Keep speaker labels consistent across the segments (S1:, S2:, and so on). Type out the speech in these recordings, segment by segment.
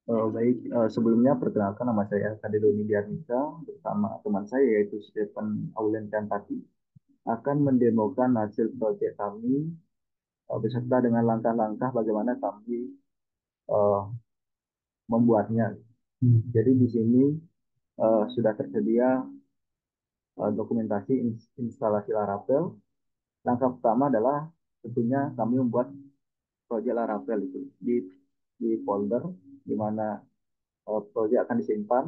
S1: Baik, sebelumnya perkenalkan nama saya Kadironi Diarmika bersama teman saya yaitu Stephen Aulen Cantati akan mendemokan hasil proyek kami beserta dengan langkah-langkah bagaimana kami eh, membuatnya. Jadi di sini sudah tersedia dokumentasi instalasi Laravel. Langkah pertama adalah tentunya kami membuat proyek Laravel itu di folder di mana proyek akan disimpan,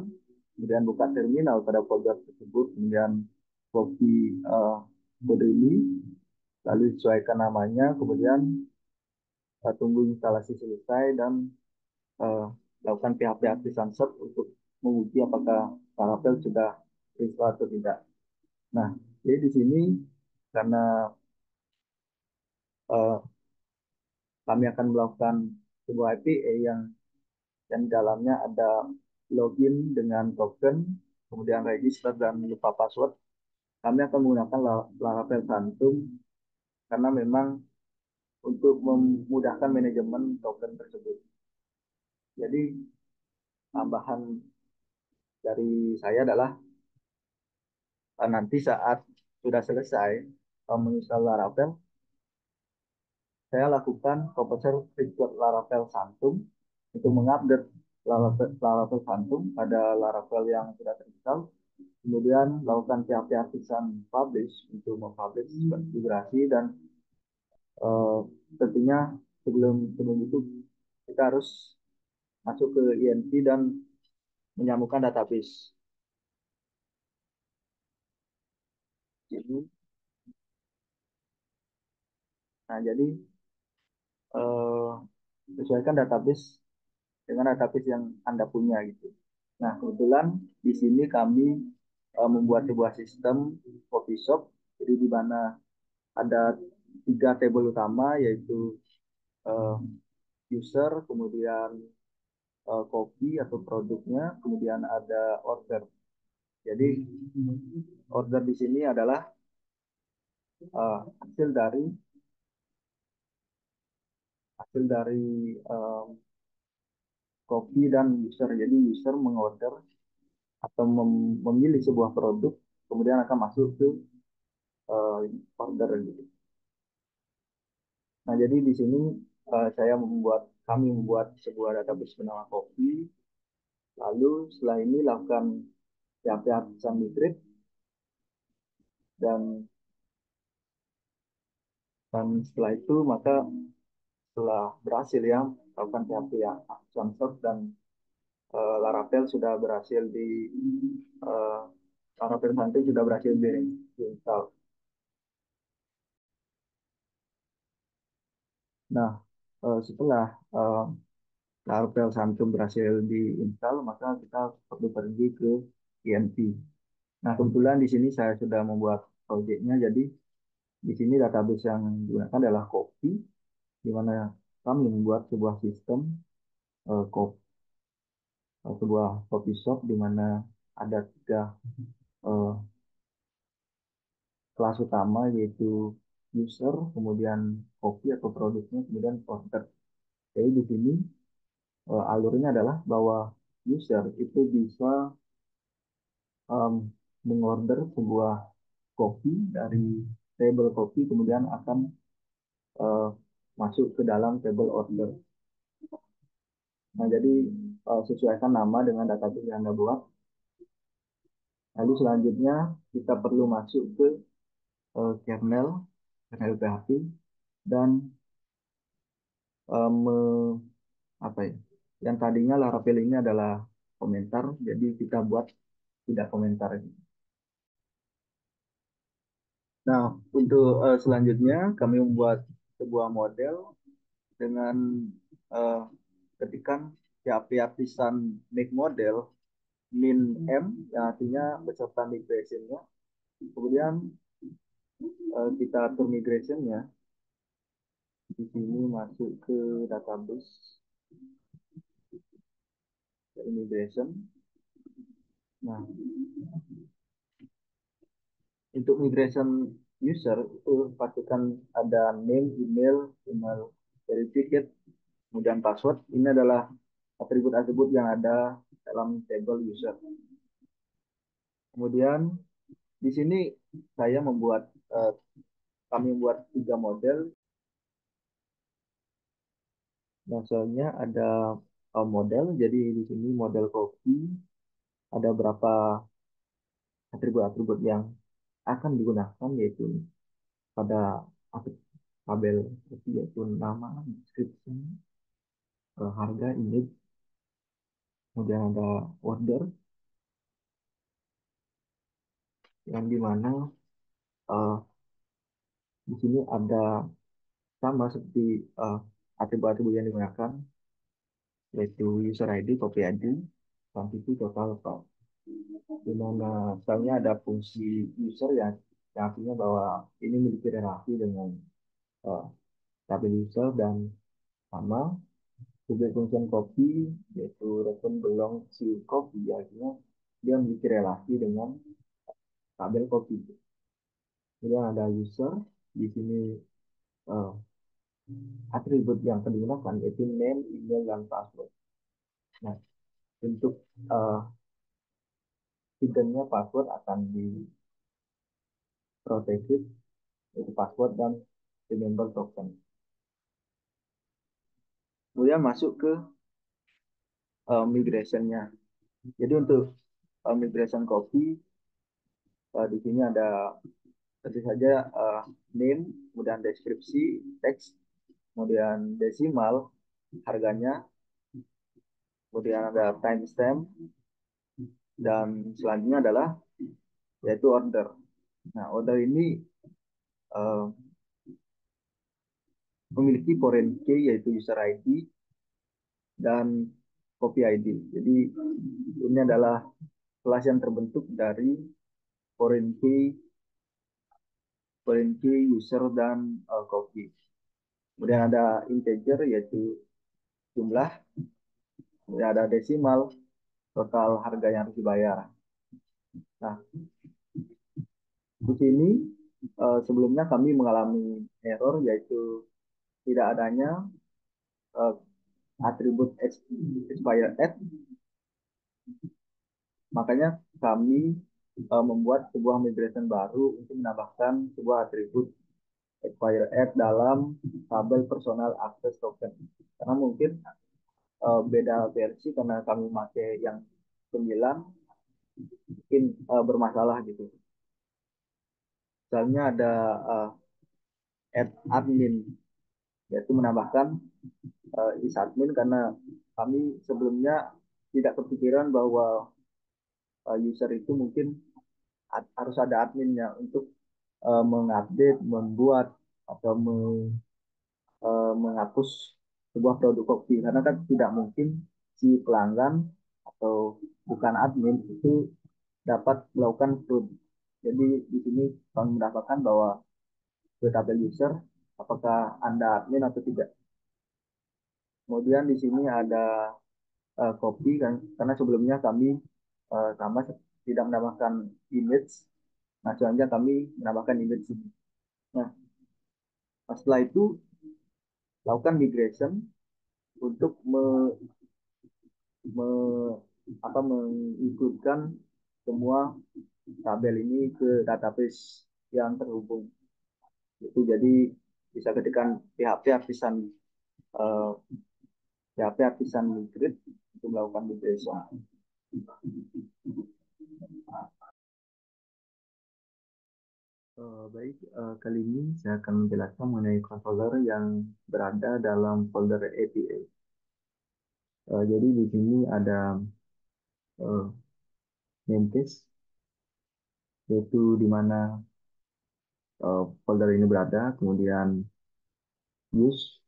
S1: kemudian buka terminal pada folder tersebut, kemudian copy kode ini, lalu sesuaikan namanya, kemudian tunggu instalasi selesai dan uh, lakukan PHP Artisan Search untuk menguji apakah Laravel sudah terinstall atau tidak. Nah, jadi di sini karena uh, kami akan melakukan sebuah API yang di dalamnya ada login dengan token, kemudian register dan lupa password. Kami akan menggunakan Laravel Phantom karena memang untuk memudahkan manajemen token tersebut. Jadi tambahan dari saya adalah nanti saat sudah selesai menginstal Laravel, saya lakukan proposal feature Laravel Phantom untuk mengupdate Laravel Phantom pada Laravel yang sudah terinstall, kemudian lakukan PHP Artisan Publish untuk mempublish migrasi dan uh, tentunya sebelum itu kita harus masuk ke INP dan menyambungkan database. Nah, jadi eh, sesuaikan database dengan database yang Anda punya gitu. Nah, kebetulan di sini kami membuat sebuah sistem copy shop, jadi di mana ada tiga table utama yaitu eh, user, kemudian kopi atau produknya, kemudian ada order. Jadi order di sini adalah hasil dari um, kopi dan user. Jadi user mengorder atau memilih sebuah produk, kemudian akan masuk ke uh, order gitu. Nah, jadi di sini kami membuat sebuah database bernama kopi. Lalu setelah ini lakukan PHP Artisan Migrate dan setelah itu maka setelah berhasil ya lakukan PHP yang Artisan Search dan Laravel sudah berhasil uh, Laravel nanti sudah berhasil di install. Nah, setelah uh, Laravel Samsung berhasil diinstal, maka kita perlu pergi ke INP. Nah, kebetulan di sini saya sudah membuat proyeknya, jadi di sini database yang digunakan adalah Copy, di mana kami membuat sebuah sistem uh, sebuah copy shop di mana ada tiga uh, kelas utama yaitu user, kemudian copy atau produknya, kemudian order. Jadi di sini alurnya adalah bahwa user itu bisa um, mengorder sebuah kopi dari table kopi kemudian akan uh, masuk ke dalam table order. Nah, jadi sesuaikan nama dengan database yang Anda buat. Lalu selanjutnya kita perlu masuk ke kernel PHP dan apa ya? Yang tadinya Laravel ini adalah komentar, jadi kita buat tidak komentar. Nah, untuk selanjutnya kami membuat sebuah model dengan uh, ketikan PHP Artisan make model min M yang artinya beserta migrationnya. Kemudian kita atur migrationnya di sini masuk ke database migration. Nah, untuk migration user itu pastikan ada name, email, email verified, kemudian password. Ini adalah atribut-atribut yang ada dalam table user. Kemudian di sini saya kami membuat tiga model. Misalnya ada model, jadi di sini model kopi, ada berapa atribut-atribut yang akan digunakan, yaitu pada tabel kopi, yaitu nama, description, harga, image, kemudian ada order, yang dimana uh, di sini ada sama seperti atribut-atribut yang digunakan, yaitu user ID, copy ID, quantity, total, count. Di mana misalnya ada fungsi user yang artinya bahwa ini memiliki relasi dengan uh, tabel user dan sama subject function copy, yaitu return belong to copy, artinya dia memiliki relasi dengan tabel copy. Kemudian ada user, di sini uh, atribut yang akan digunakan yaitu name, email, dan password. Nah, untuk uh, hiddennya password akan di protected, yaitu password dan remember token. Kemudian masuk ke migrationnya. Jadi untuk migration copy, di sini ada tentu saja name, kemudian deskripsi, teks, kemudian desimal, harganya, kemudian ada timestamp, dan selanjutnya adalah yaitu order. Nah, order ini uh, memiliki foreign key, yaitu user ID dan copy ID. Jadi ini adalah kelas yang terbentuk dari foreign key, user, dan copy. Kemudian ada integer, yaitu jumlah, kemudian ada desimal, total harga yang harus dibayar. Nah, di sini sebelumnya kami mengalami error, yaitu tidak adanya uh, atribut expire at. Makanya kami membuat sebuah migration baru untuk menambahkan sebuah atribut expire at dalam tabel personal access token. Karena mungkin beda versi, karena kami pakai yang 9 mungkin bermasalah gitu. Misalnya ada add admin, yaitu menambahkan is admin, karena kami sebelumnya tidak kepikiran bahwa user itu mungkin harus ada adminnya untuk mengupdate, membuat, atau menghapus sebuah produk kopi. Karena kan tidak mungkin si pelanggan atau bukan admin itu dapat melakukan fraud. Jadi di sini kami mendapatkan bahwa ke tabel user apakah Anda admin atau tidak. Kemudian di sini ada copy, kan, karena sebelumnya kami sama tidak menambahkan image. Nah, selanjutnya kami menambahkan image ini. Nah, setelah itu lakukan migration untuk me, mengikutkan semua tabel ini ke database yang terhubung. Itu jadi bisa ketikkan PHP artisan uh, PHP artisan migrate untuk melakukan migration. Baik, kali ini saya akan menjelaskan mengenai controller yang berada dalam folder API. Jadi di sini ada uh, namecase, yaitu di mana folder ini berada, kemudian use,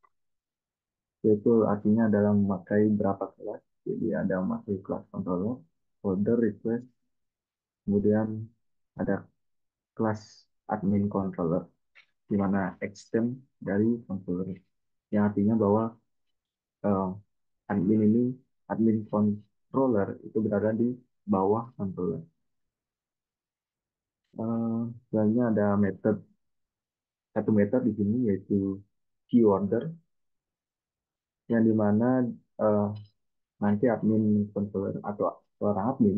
S1: yaitu artinya adalah memakai berapa kelas. Jadi ada memakai kelas controller, folder, request, kemudian ada kelas admin controller, di mana extend dari controller, yang artinya bahwa uh, admin controller itu berada di bawah controller. Selanjutnya ada satu method di sini, yaitu key order, yang dimana nanti admin controller atau seorang admin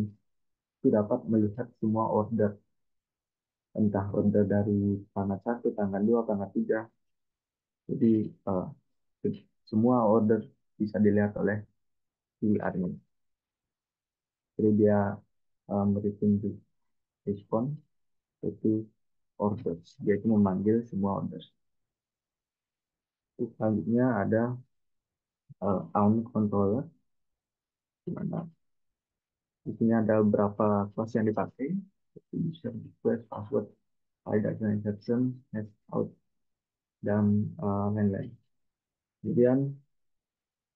S1: itu dapat melihat semua order, entah order dari tanggal 1, tanggal 2, tanggal 3. Jadi eh, semua order bisa dilihat oleh si admin. Jadi dia meretunjuk respon itu order. Dia itu memanggil semua order. Terus selanjutnya ada account controller, di mana di sini ada beberapa kelas yang dipakai, seperti user request, password, validation instruction, hash out, dan lain-lain. Kemudian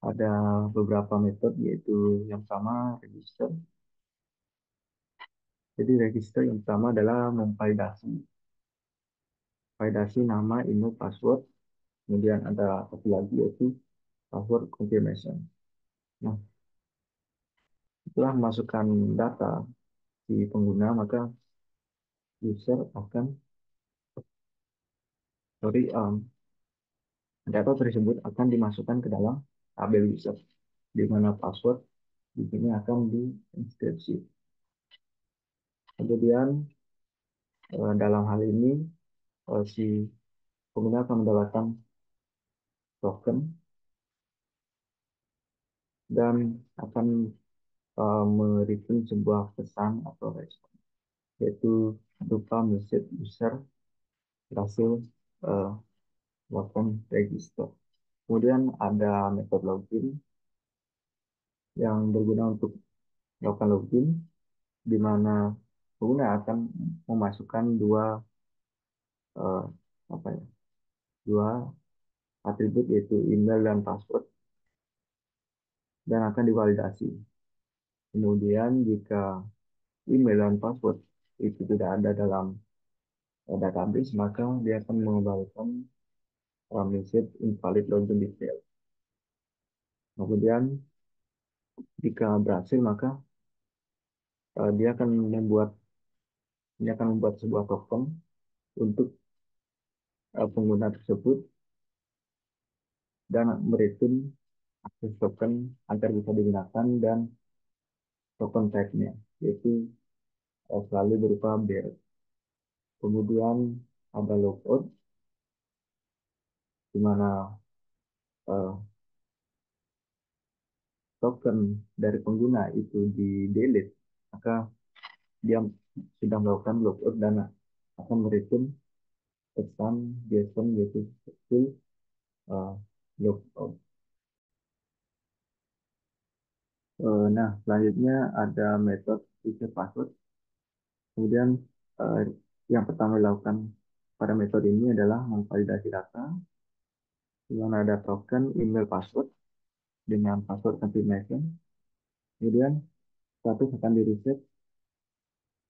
S1: ada beberapa metode, yaitu yang pertama register. Jadi register yang pertama adalah memvalidasi. Validasi nama, email, password. Kemudian ada satu lagi yaitu password confirmation. Nah, setelah memasukkan data si pengguna, maka user akan, sorry, data tersebut akan dimasukkan ke dalam tabel user, di mana password di sini akan diinskripsi. Kemudian dalam hal ini si pengguna akan mendapatkan token dan akan mereturn sebuah pesan atau respon, yaitu berupa message user berhasil uh, melakukan register. Kemudian ada metode login yang berguna untuk melakukan login, di mana pengguna akan memasukkan uh, apa ya, dua atribut, yaitu email dan password, dan akan divalidasi. Kemudian jika email dan password itu tidak ada dalam database, maka dia akan mengembalikan message invalid login detail. Kemudian jika berhasil, maka dia akan membuat sebuah token untuk pengguna tersebut dan mereturn akses token agar bisa digunakan, dan token type-nya yaitu selalu berupa bear. Kemudian ada logout, di mana uh, token dari pengguna itu di delete, maka dia sudah melakukan logout dan akan mereturn pesan JSON, yaitu full uh, logout. Nah, selanjutnya ada metode reset password. Kemudian uh, yang pertama dilakukan pada metode ini adalah memvalidasi data, di mana ada token, email, password dengan password confirmation. Kemudian status akan di reset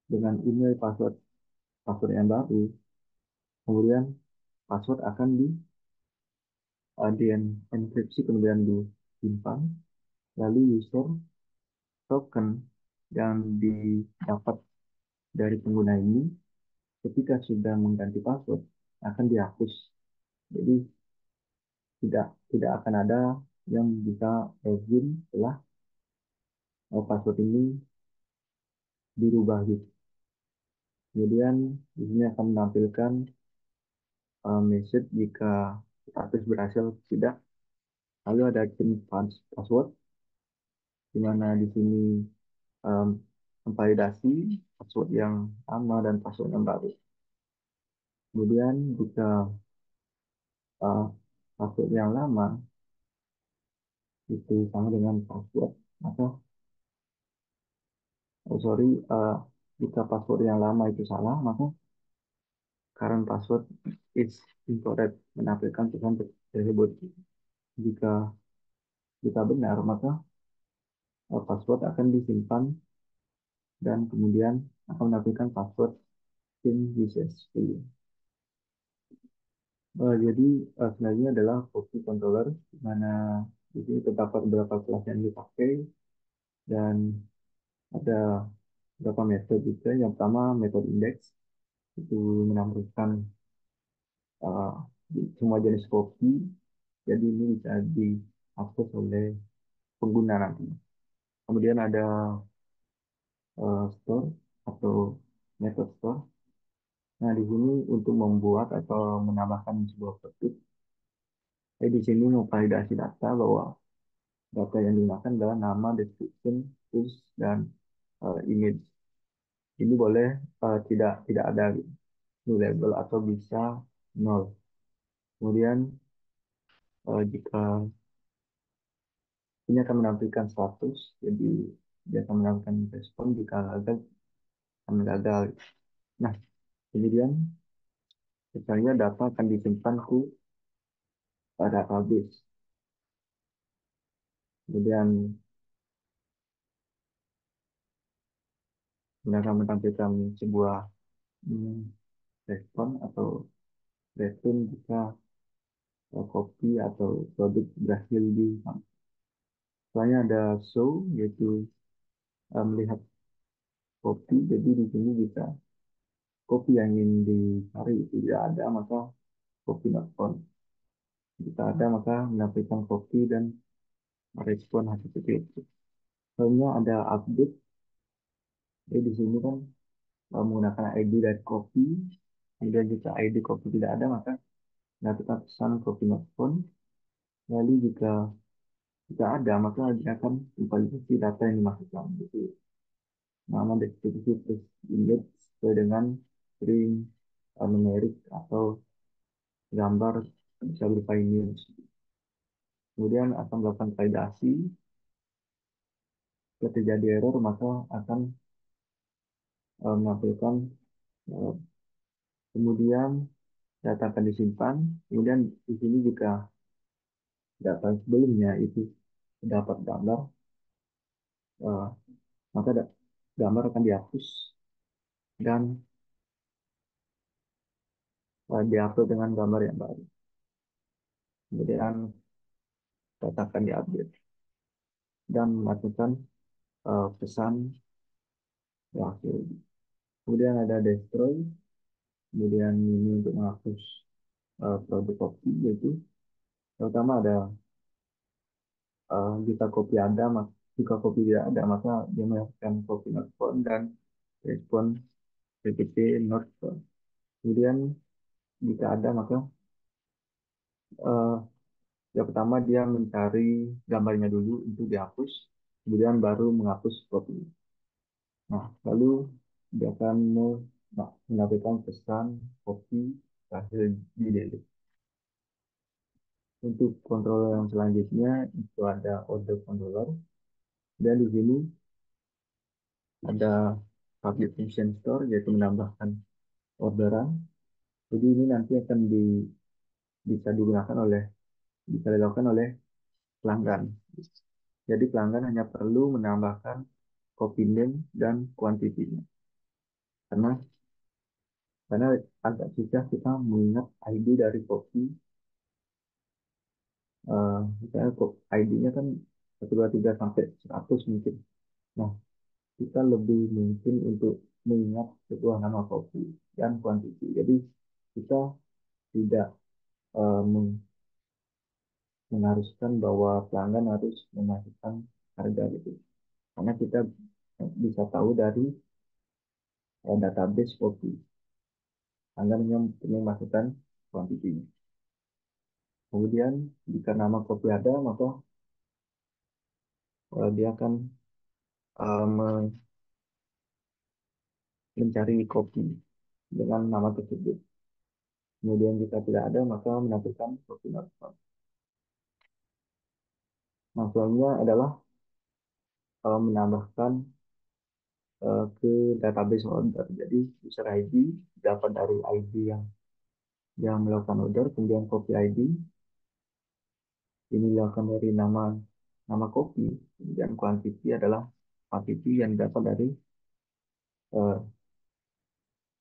S1: dengan email, password yang baru. Kemudian password akan di enkripsi, kemudian disimpan. Lalu user token yang didapat dari pengguna ini ketika sudah mengganti password akan dihapus. Jadi tidak tidak akan ada yang bisa login setelah password ini dirubah gitu. Kemudian di sini akan menampilkan message jika status berhasil atau tidak. Lalu ada change password, di mana di sini um, memvalidasi password yang lama dan password yang baru. Kemudian jika uh, password yang lama itu sama dengan password, maka sorry, jika password yang lama itu salah, maka current password is incorrect, menampilkan pesan tersebut. Jika jika benar, maka password akan disimpan dan kemudian akan menampilkan password in usage. Jadi sebenarnya adalah copy controller, di mana di sini terdapat beberapa kelas yang dipakai, dan ada beberapa metode juga. Yang pertama metode index, itu menampilkan uh, semua jenis kopi, jadi ini bisa diakses oleh pengguna nanti. Kemudian ada store atau method store. Nah, di sini untuk membuat atau menambahkan sebuah produk, di sini memvalidasi data bahwa data yang digunakan adalah nama, description, tools, dan image. Ini boleh tidak ada new label atau bisa nol. Kemudian jika ini akan menampilkan status, jadi dia akan menampilkan respon jika gagal akan gagal. Nah, kemudian misalnya data akan disimpan ke database. Kemudian ini akan menampilkan sebuah hmm, respon atau respon jika kopi atau produk berhasil di. Soalnya ada show yaitu melihat kopi. Jadi di sini bisa kopi yang ingin dicari tidak ada maka kopi not found. Jika ada maka menampilkan kopi dan respon hasil itu. Soalnya ada update. Jadi di sini kan menggunakan ID dari kopi. Kemudian jika ID kopi tidak ada maka menampilkan pesan kopi not found. Lalu jika ada maka dia akan memvalidasi data yang dimasukkan. Jadi nama deskripsi plus image sesuai dengan string numerik atau gambar bisa berupa image. Kemudian akan melakukan validasi. Jika terjadi error maka akan menampilkan eh, kemudian data akan disimpan. Kemudian di sini jika data sebelumnya itu dapat gambar, eh, maka gambar akan dihapus dan diupload dengan gambar yang baru. Kemudian data akan diupdate dan melakukan pesan terakhir. Kemudian ada destroy. Kemudian ini untuk menghapus produk kopi yaitu pertama ada jika kopi ada, jika kopi tidak ada maka dia melakukan kopi not found dan respon PPT not found. Kemudian jika ada maka eh, yang pertama dia mencari gambarnya dulu untuk dihapus, kemudian baru menghapus kopi. Nah, lalu dia akan menampilkan pesan kopi hasil di delete. Untuk controller yang selanjutnya itu ada order controller dan di sini ada public function store yaitu menambahkan orderan. Jadi ini nanti akan bisa digunakan bisa dilakukan oleh pelanggan. Jadi pelanggan hanya perlu menambahkan copy name dan quantity-nya. Karena karena agak susah kita mengingat ID dari kopi. Misalnya kok ID-nya kan 1, 2, 3 sampai 100 mungkin. Nah, kita lebih mungkin untuk mengingat sebuah nama kopi dan kuantiti. Jadi kita tidak eh, mengharuskan bahwa pelanggan harus memasukkan harga gitu. Karena kita bisa tahu dari database kopi. Pelanggan yang memasukkan kuantitinya. Kemudian jika nama kopi ada, maka dia akan mencari kopi dengan nama tersebut. Kemudian jika tidak ada, maka menampilkan kopi not found. Maksudnya adalah menambahkan ke database order. Jadi user ID dapat dari ID yang melakukan order, kemudian copy ID ini dilakukan dari nama kopi, kemudian quantity adalah quantity yang dapat dari uh,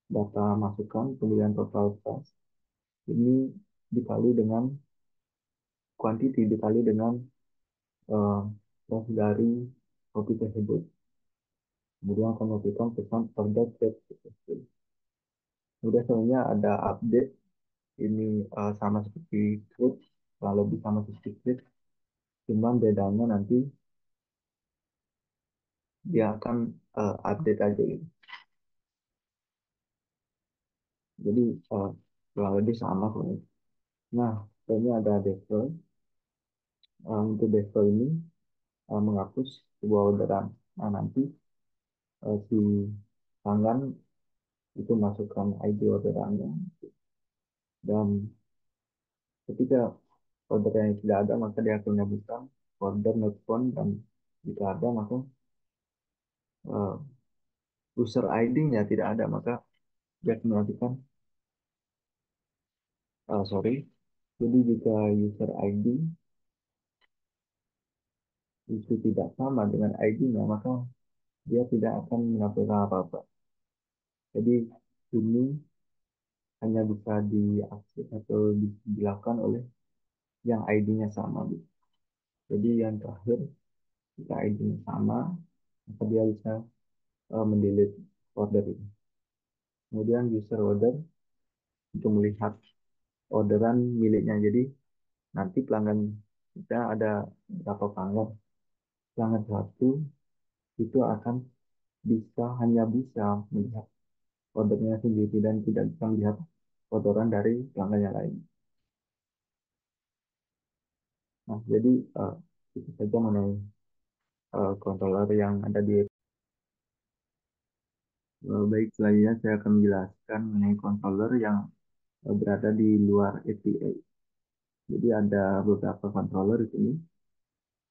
S1: data masukan, kemudian total price ini dikali dengan quantity dikali dengan uh, price dari kopi tersebut. Kemudian akan melakukan pesan order set. Kemudian selanjutnya ada update. Ini sama seperti create, kurang lebih sama seperti create, cuman bedanya nanti dia akan update aja gitu. Jadi kurang lebih sama kok. Nah, ini ada deploy. Untuk deploy ini menghapus sebuah orderan. Nah, nanti si pelanggan itu masukkan ID orderannya, dan ketika orderannya tidak ada maka dia akan menyebutkan order not found, dan jika ada maka eh, user ID-nya tidak ada maka dia akan melakukan sorry. Jadi jika user ID itu tidak sama dengan ID-nya maka dia tidak akan melakukan apa-apa. Jadi ini hanya bisa diakses atau dilakukan oleh yang ID-nya sama gitu. Jadi yang terakhir jika ID-nya sama maka dia bisa mendelete order ini. Kemudian user order untuk melihat orderan miliknya. Jadi nanti pelanggan kita ada berapa pelanggan. Pelanggan satu itu akan hanya bisa melihat ordernya sendiri dan tidak bisa melihat orderan dari pelanggan yang lain. Nah, jadi itu saja mengenai controller yang ada di baik, selanjutnya saya akan menjelaskan mengenai controller yang berada di luar API. Jadi ada beberapa controller di sini.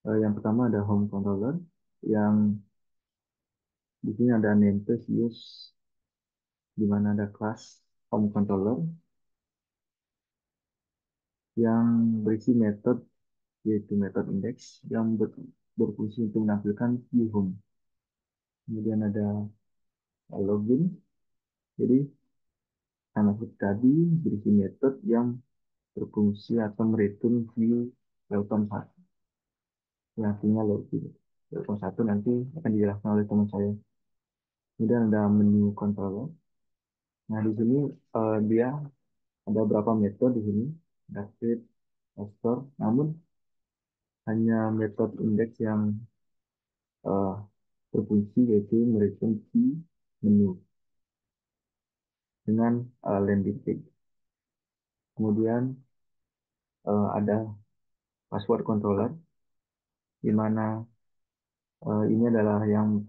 S1: Yang pertama ada home controller, yang di sini ada namespace use, di mana ada kelas home controller yang berisi metode, yaitu metode index yang berfungsi untuk menampilkan view home. Kemudian ada login, jadi sama seperti tadi berisi metode yang berfungsi atau mereturn view welcome 1, yang artinya login. Welcome 1 nanti akan dijelaskan oleh teman saya. Kemudian ada menu controller. Nah, di sini dia ada beberapa metode di sini, ada create, store, namun hanya metode index yang uh, berfungsi, yaitu mereturn key menu dengan landing page. Kemudian ada password controller, di mana ini adalah yang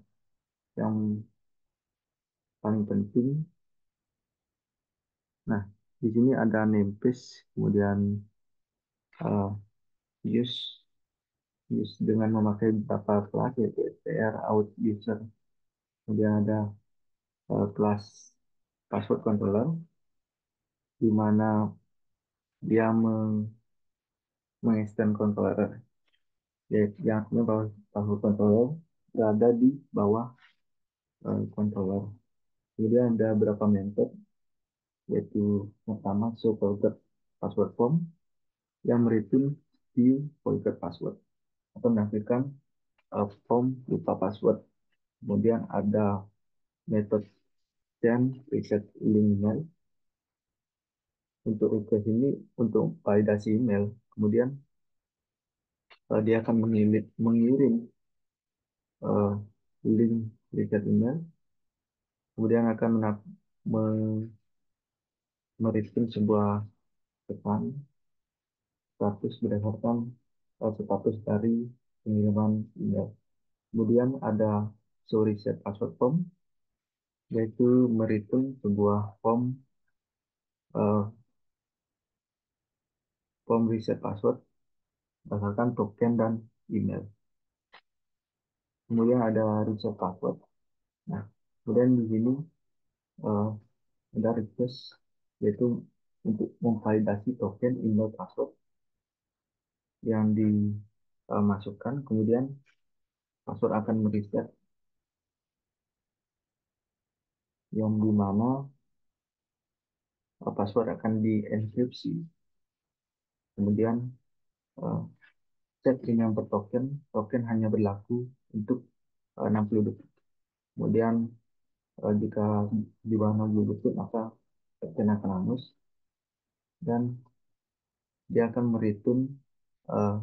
S1: paling penting. Nah, di sini ada namespace, kemudian uh, use use dengan memakai beberapa kelas, yaitu str, out, user. Kemudian ada kelas password controller, di mana dia mengextend controller, yaitu yang artinya bahwa password controller berada di bawah controller. Kemudian ada beberapa method, yaitu pertama show forgot password form, yang mereturn view forgot password atau menampilkan form lupa password. Kemudian ada metode send reset link email, untuk request ini untuk validasi email. Kemudian dia akan mengirim uh, link reset email, kemudian akan mereturn sebuah pesan status berdasarkan status dari pengiriman email. Kemudian ada show reset password form, yaitu mereturn sebuah uh, form reset password berdasarkan token dan email. Kemudian ada reset password. Nah, kemudian di sini uh, ada request, yaitu untuk memvalidasi token email password yang dimasukkan. Kemudian password akan mereset, yang dimana password akan dienkripsi. Kemudian uh, set premium per token, token hanya berlaku untuk 60 detik. Kemudian jika di bawah 60 detik maka token akan hangus, dan dia akan mereturn uh,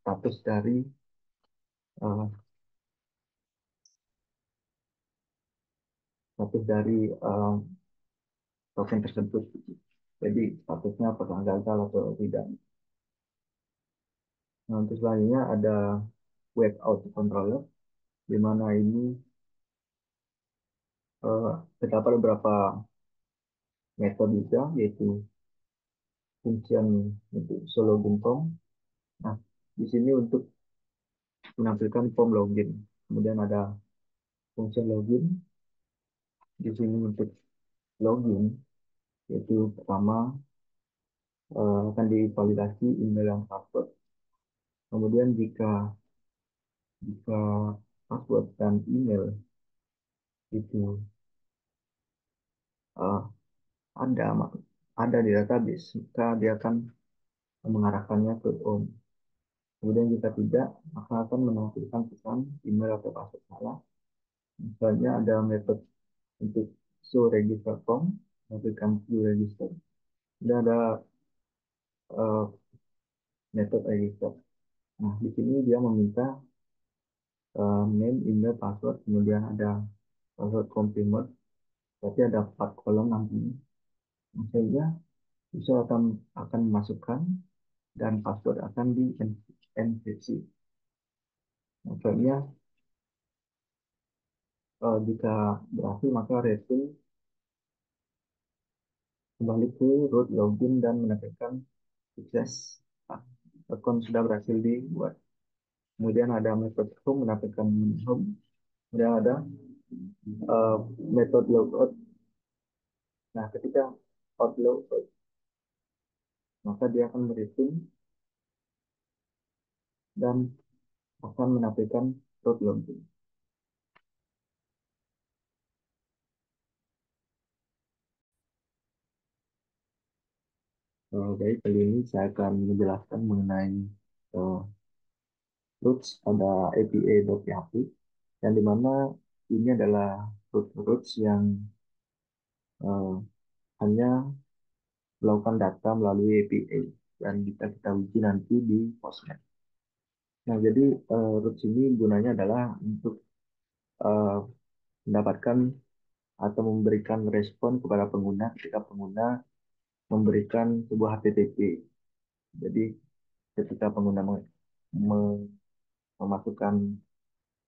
S1: status dari uh, status dari token tersebut. Jadi statusnya apakah gagal atau tidak. Nah, untuk selanjutnya ada web auto controller, di mana ini eh, terdapat beberapa metode juga, yaitu function untuk solo gentong. Nah, di sini untuk menampilkan form login. Kemudian ada function login. Di sini untuk login, yaitu pertama akan divalidasi email dan password. Kemudian jika password dan email itu eh, ada ada di database, maka dia akan mengarahkannya ke on. Kemudian jika tidak, maka akan menampilkan pesan email atau password salah. Misalnya ada metode untuk show register form, menampilkan view register. Dan ada uh, metode register. Nah, di sini dia meminta name, email, password, kemudian ada password confirmed. Berarti ada 4 kolom nantinya. Misalnya, user akan memasukkan dan password akan di enkripsi. Maksudnya jika berhasil maka return kembali ke root login dan menekan sukses. Nah, akun sudah berhasil dibuat. Kemudian ada metode home menampilkan home. Kemudian ada metode logout. Nah, ketika outload maka dia akan mereturn dan akan menampilkan root login. Baik, kali ini saya akan menjelaskan mengenai uh, roots pada APA.php yang dimana ini adalah roots yang uh, hanya melakukan data melalui APA dan bisa kita uji nanti di Postman. Nah, jadi roots ini gunanya adalah untuk uh, mendapatkan atau memberikan respon kepada pengguna ketika pengguna memberikan sebuah HTTP. Jadi ketika pengguna memasukkan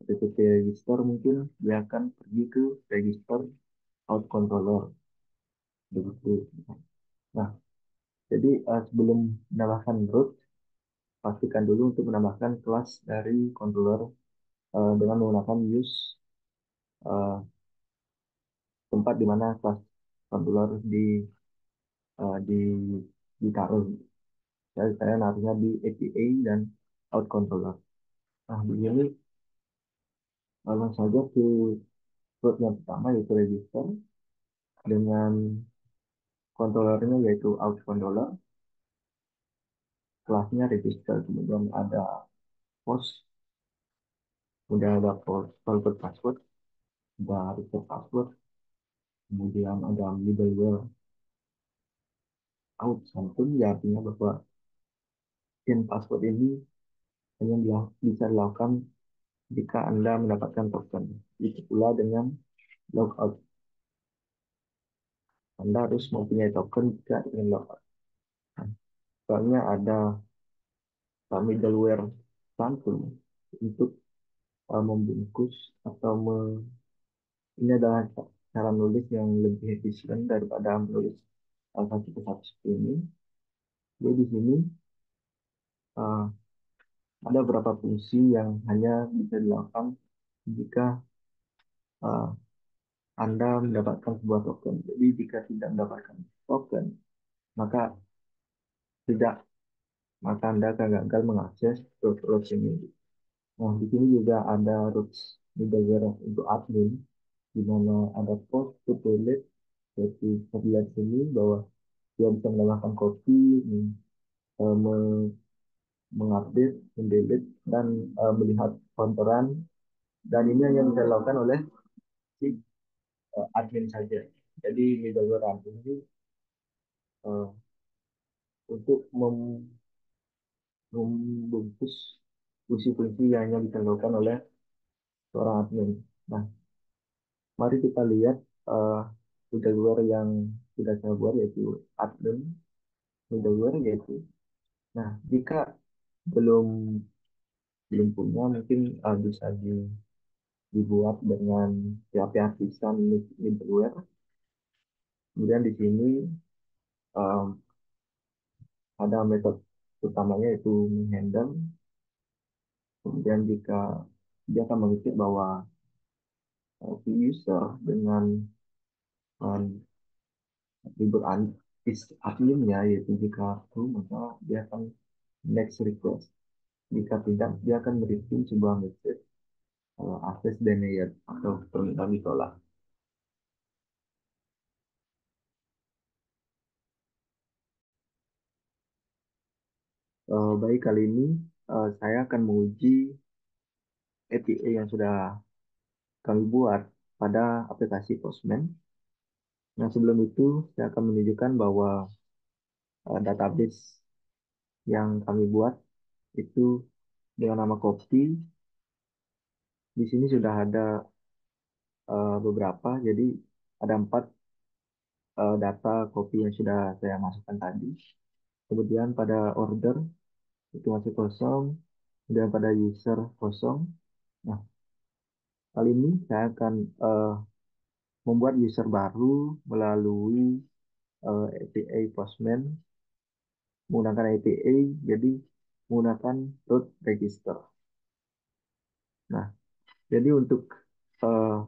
S1: HTTP register, mungkin dia akan pergi ke register out controller begitu. Nah, jadi sebelum menambahkan root, pastikan dulu untuk menambahkan kelas dari controller dengan menggunakan use uh, tempat di mana kelas controller di ditaruh. Saya naruhnya di APA dan out controller. Nah, di sini langsung saja ke root yang pertama yaitu register dengan controllernya yaitu out controller, kelasnya register, kemudian ada post, kemudian ada forward password, ada reset password, kemudian ada middleware out something, ya artinya bahwa in password ini hanya bisa dilakukan jika Anda mendapatkan token. Itu pula dengan logout. Anda harus mempunyai token jika ingin logout. Soalnya ada middleware pantun untuk membungkus atau ini adalah cara nulis yang lebih efisien daripada menulis satu persatu seperti ini. Jadi di sini uh, ada beberapa fungsi yang hanya bisa dilakukan jika uh, Anda mendapatkan sebuah token. Jadi jika tidak mendapatkan token, maka tidak maka Anda akan gagal mengakses root ini. Nah, di sini juga ada roots middleware untuk admin, di mana ada post to delete. Jadi kita lihat sini bahwa dia bisa menambahkan copy, mengupdate, mendelete, dan melihat konteran. Dan ini hanya bisa dilakukan oleh si admin saja. Jadi middleware admin ini uh, untuk membungkus fungsi-fungsi yang hanya bisa dilakukan oleh seorang admin. Nah, mari kita lihat eh, middleware yang sudah saya buat yaitu admin middleware yaitu. Nah, jika belum belum punya mungkin bisa dibuat dengan PHP Artisan middleware. Kemudian di sini eh, ada metode utamanya itu menghandle. Kemudian jika dia akan mengecek bahwa si user dengan um, libur adminnya yaitu jika true maka dia akan next request. Jika tidak, dia akan mereturn sebuah message access denied atau permintaan ditolak. Baik, kali ini saya akan menguji API yang sudah kami buat pada aplikasi Postman. Nah, sebelum itu saya akan menunjukkan bahwa database yang kami buat itu dengan nama Kopi. Di sini sudah ada beberapa, jadi ada 4 data kopi yang sudah saya masukkan tadi. Kemudian pada order itu masih kosong, kemudian pada user kosong. Nah, kali ini saya akan membuat user baru melalui API Postman menggunakan API, jadi menggunakan root register. Nah, jadi untuk uh,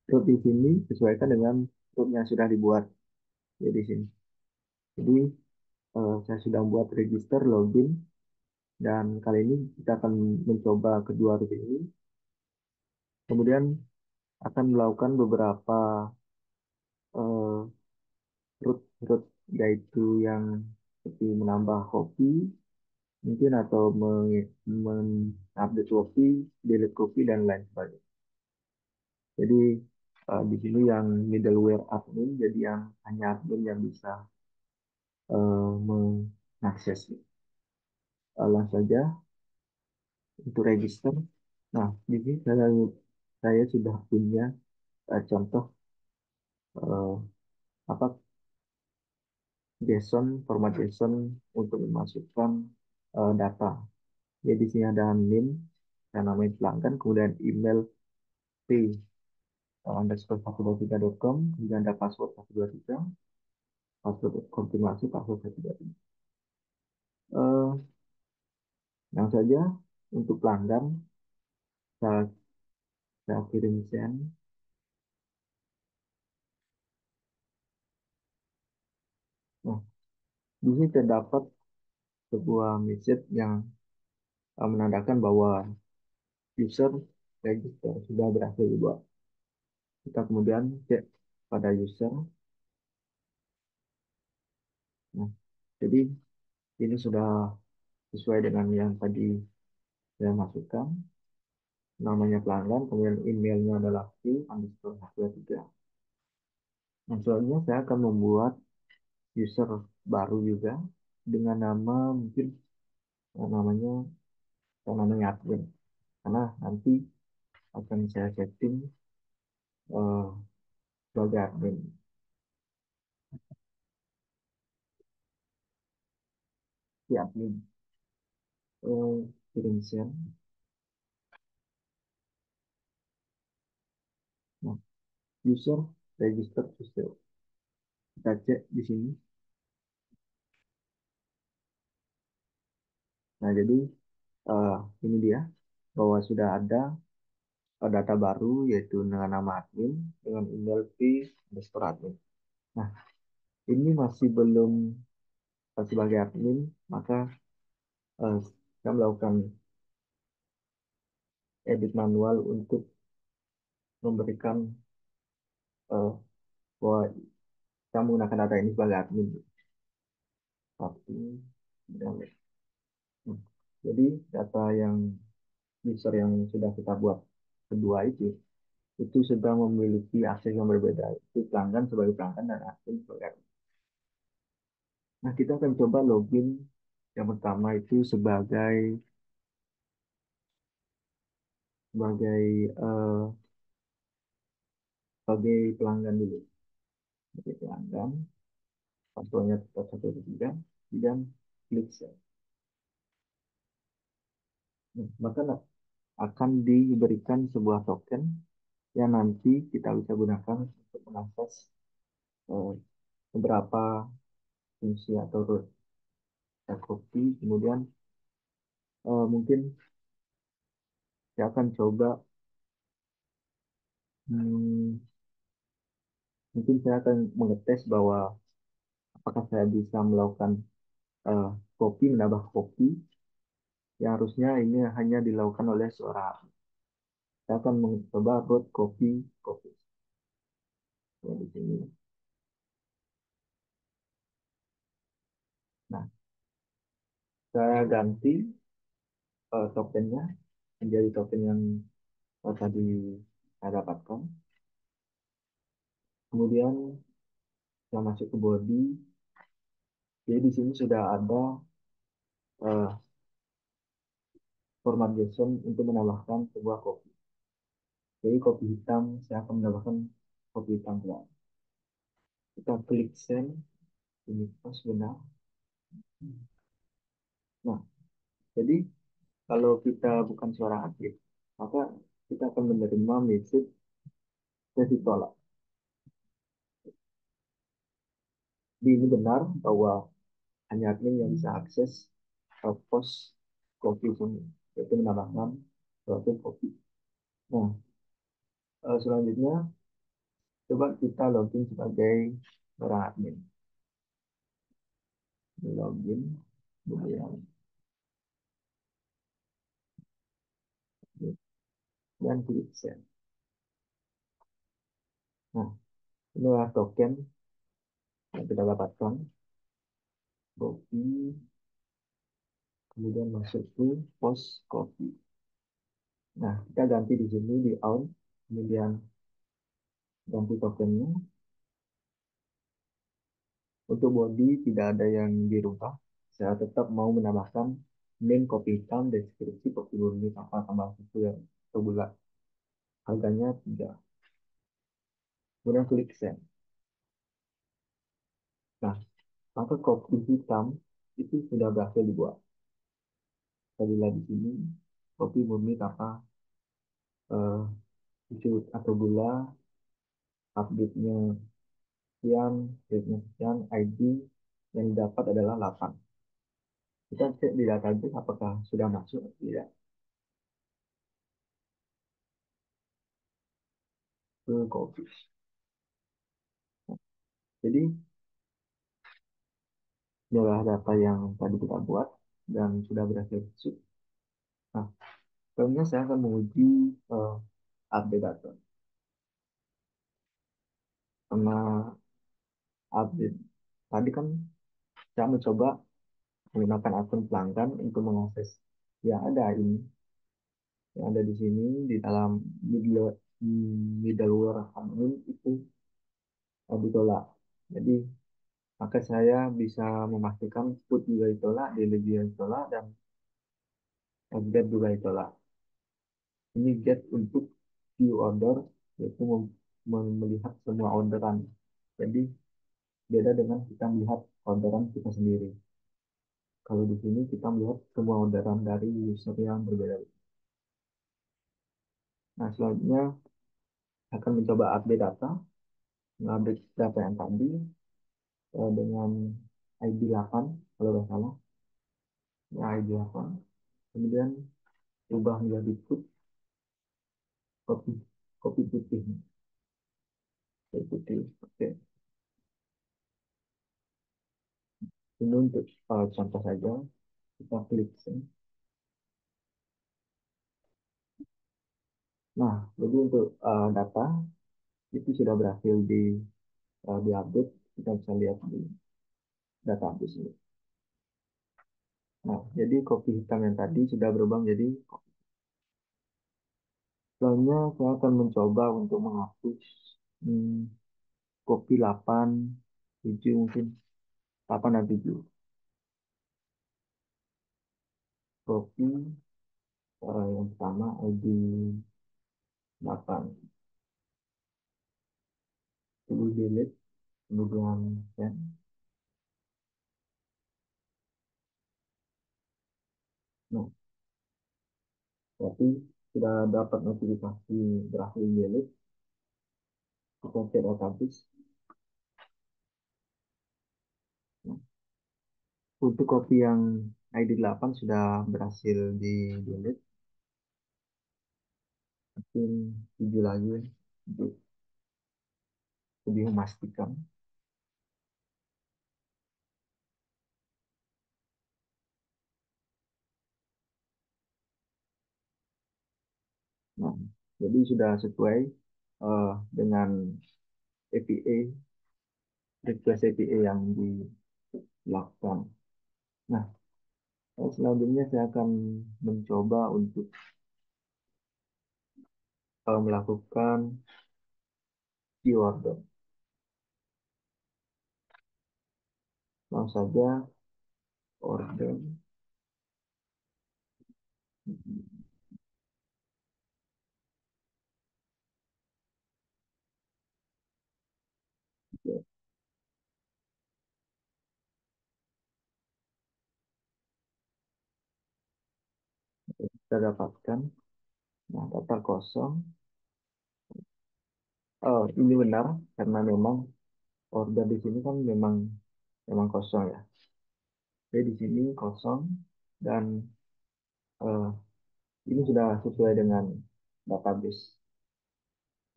S1: root di sini sesuaikan dengan root yang sudah dibuat ya di sini. Jadi saya sudah membuat register login dan kali ini kita akan mencoba kedua root ini. Kemudian akan melakukan beberapa uh, root yaitu yang seperti menambah kopi mungkin atau mengupdate kopi, delete kopi dan lain sebagainya. Jadi di sini yang middleware admin, jadi yang hanya admin yang bisa mengakses. Langsung saja untuk register. Nah, di sini saya sudah punya contoh eh, apa JSON, format JSON untuk memasukkan data. Jadi di sini ada name, yang namanya pelanggan, kemudian email p underscore 123.com, kemudian ada password 123, password konfirmasi password 123. Yang saja untuk pelanggan saya, saya kirim send. Nah, di sini terdapat sebuah message yang menandakan bahwa user register sudah berhasil dibuat. Kita kemudian cek pada user. Nah, jadi ini sudah sesuai dengan yang tadi saya masukkan. Namanya pelanggan, kemudian emailnya adalah p underscore 23. Nah, selanjutnya saya akan membuat user baru juga dengan nama mungkin namanya admin karena nanti akan saya setting eh, sebagai admin si admin kirim share. Nah, user register to sale, kita cek di sini. Nah, jadi eh, ini dia bahwa sudah ada data baru yaitu dengan nama admin dengan email p underscore admin. Nah, ini masih belum sebagai admin, maka saya melakukan edit manual untuk memberikan bahwa kita menggunakan data ini sebagai admin. Tapi, jadi data yang user yang sudah kita buat kedua itu sedang memiliki akses yang berbeda. Itu pelanggan sebagai pelanggan dan admin sebagai admin. Nah, kita akan coba login yang pertama itu sebagai sebagai pelanggan dulu. Sebagai pelanggan, passwordnya tetap 123, dan klik save. Nah, maka akan diberikan sebuah token yang nanti kita bisa gunakan untuk mengakses eh, beberapa fungsi atau root kopi. Kemudian mungkin saya akan coba, hmm, mungkin saya akan mengetes bahwa apakah saya bisa melakukan eh, kopi, menambah kopi yang harusnya ini hanya dilakukan oleh seorang. Saya akan mencoba root kopi kopi. Ya, di sini. Nah, saya ganti tokennya menjadi token yang tadi saya dapatkan. Kemudian saya masuk ke body. Jadi di sini sudah ada eh, format JSON untuk menambahkan sebuah kopi. Jadi kopi hitam, saya akan menambahkan kopi hitam pula. Kita klik send, ini pas benar. Nah, jadi kalau kita bukan seorang atlet, maka kita akan menerima message sesi tolak. Jadi ini benar bahwa hanya admin yang bisa akses post kopi ini, yaitu menambahkan suatu kopi. Nah, selanjutnya coba kita login sebagai orang admin. Login, kemudian dan klik send. Nah, inilah token yang kita dapatkan. Copy, kemudian masuk ke post copy. Nah, kita ganti di sini di on, kemudian ganti tokennya. Untuk body tidak ada yang dirubah. Saya tetap mau menambahkan name kopi hitam, deskripsi kopi murni tanpa tambah susu yang sebulan. Harganya 3. Kemudian klik send. Nah, maka kopi hitam itu sudah berhasil dibuat. Saya lihat di sini kopi murni tanpa susu atau gula, update-nya sekian, date-nya sekian, ID yang didapat adalah 8. Kita cek di database apakah sudah masuk atau tidak ke kopi. Jadi inilah data yang tadi kita buat dan sudah berhasil masuk. Nah, selanjutnya saya akan menguji update data. Karena update tadi kan saya mencoba menggunakan akun pelanggan untuk mengakses yang ada ini, yang ada di sini di dalam middleware admin itu ditolak. Jadi maka saya bisa memastikan put juga ditolak, delete juga ditolak, dan get juga ditolak. Ini get untuk view order, yaitu melihat semua orderan. Jadi beda dengan kita melihat orderan kita sendiri. Kalau di sini kita melihat semua orderan dari user yang berbeda. Nah, selanjutnya akan mencoba update data, mengupdate data yang tadi dengan ID 8 kalau tidak salah, ya ID 8. Kemudian ubah menjadi kopi kopi putih, kopi putih. Oke, ini untuk contoh saja. Kita klik send. Nah, jadi untuk data itu sudah berhasil diupdate. Kita bisa lihat di database ini. Nah, jadi kopi hitam yang tadi sudah berubah menjadi kopi. Selanjutnya saya akan mencoba untuk menghapus hmm, kopi 8, 7 mungkin, 8 dan 7. Kopi yang pertama ID 8. Dulu delete, kemudian send. Nah, berarti sudah dapat notifikasi berhasil delete. Kita cek database. Nah, untuk kopi yang ID 8 sudah berhasil di delete. Mungkin 7 lagi untuk lebih memastikan. Nah, jadi sudah sesuai dengan APA, request APA yang dilakukan. Nah, selanjutnya saya akan mencoba untuk melakukan keyword. Langsung saja order. Kita dapatkan. Nah, data kosong. Oh, ini benar karena memang order di sini kan memang memang kosong ya. Jadi di sini kosong dan eh, ini sudah sesuai dengan database.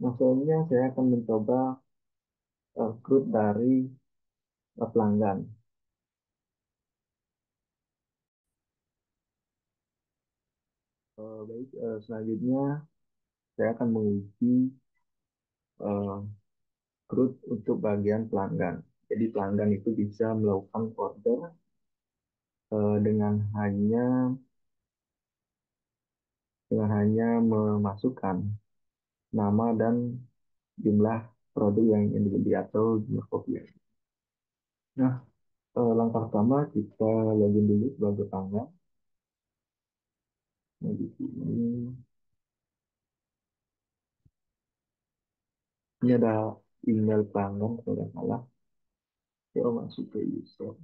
S1: Nah, selanjutnya saya akan mencoba CRUD dari pelanggan. Baik, selanjutnya saya akan menguji eh, CRUD untuk bagian pelanggan. Jadi pelanggan itu bisa melakukan order dengan hanya memasukkan nama dan jumlah produk yang ingin dibeli atau jumlah kopi. Nah, langkah pertama kita login dulu sebagai pelanggan. Nah, di sini ini ada email pelanggan kalau nggak salah. Saya masuk ke user.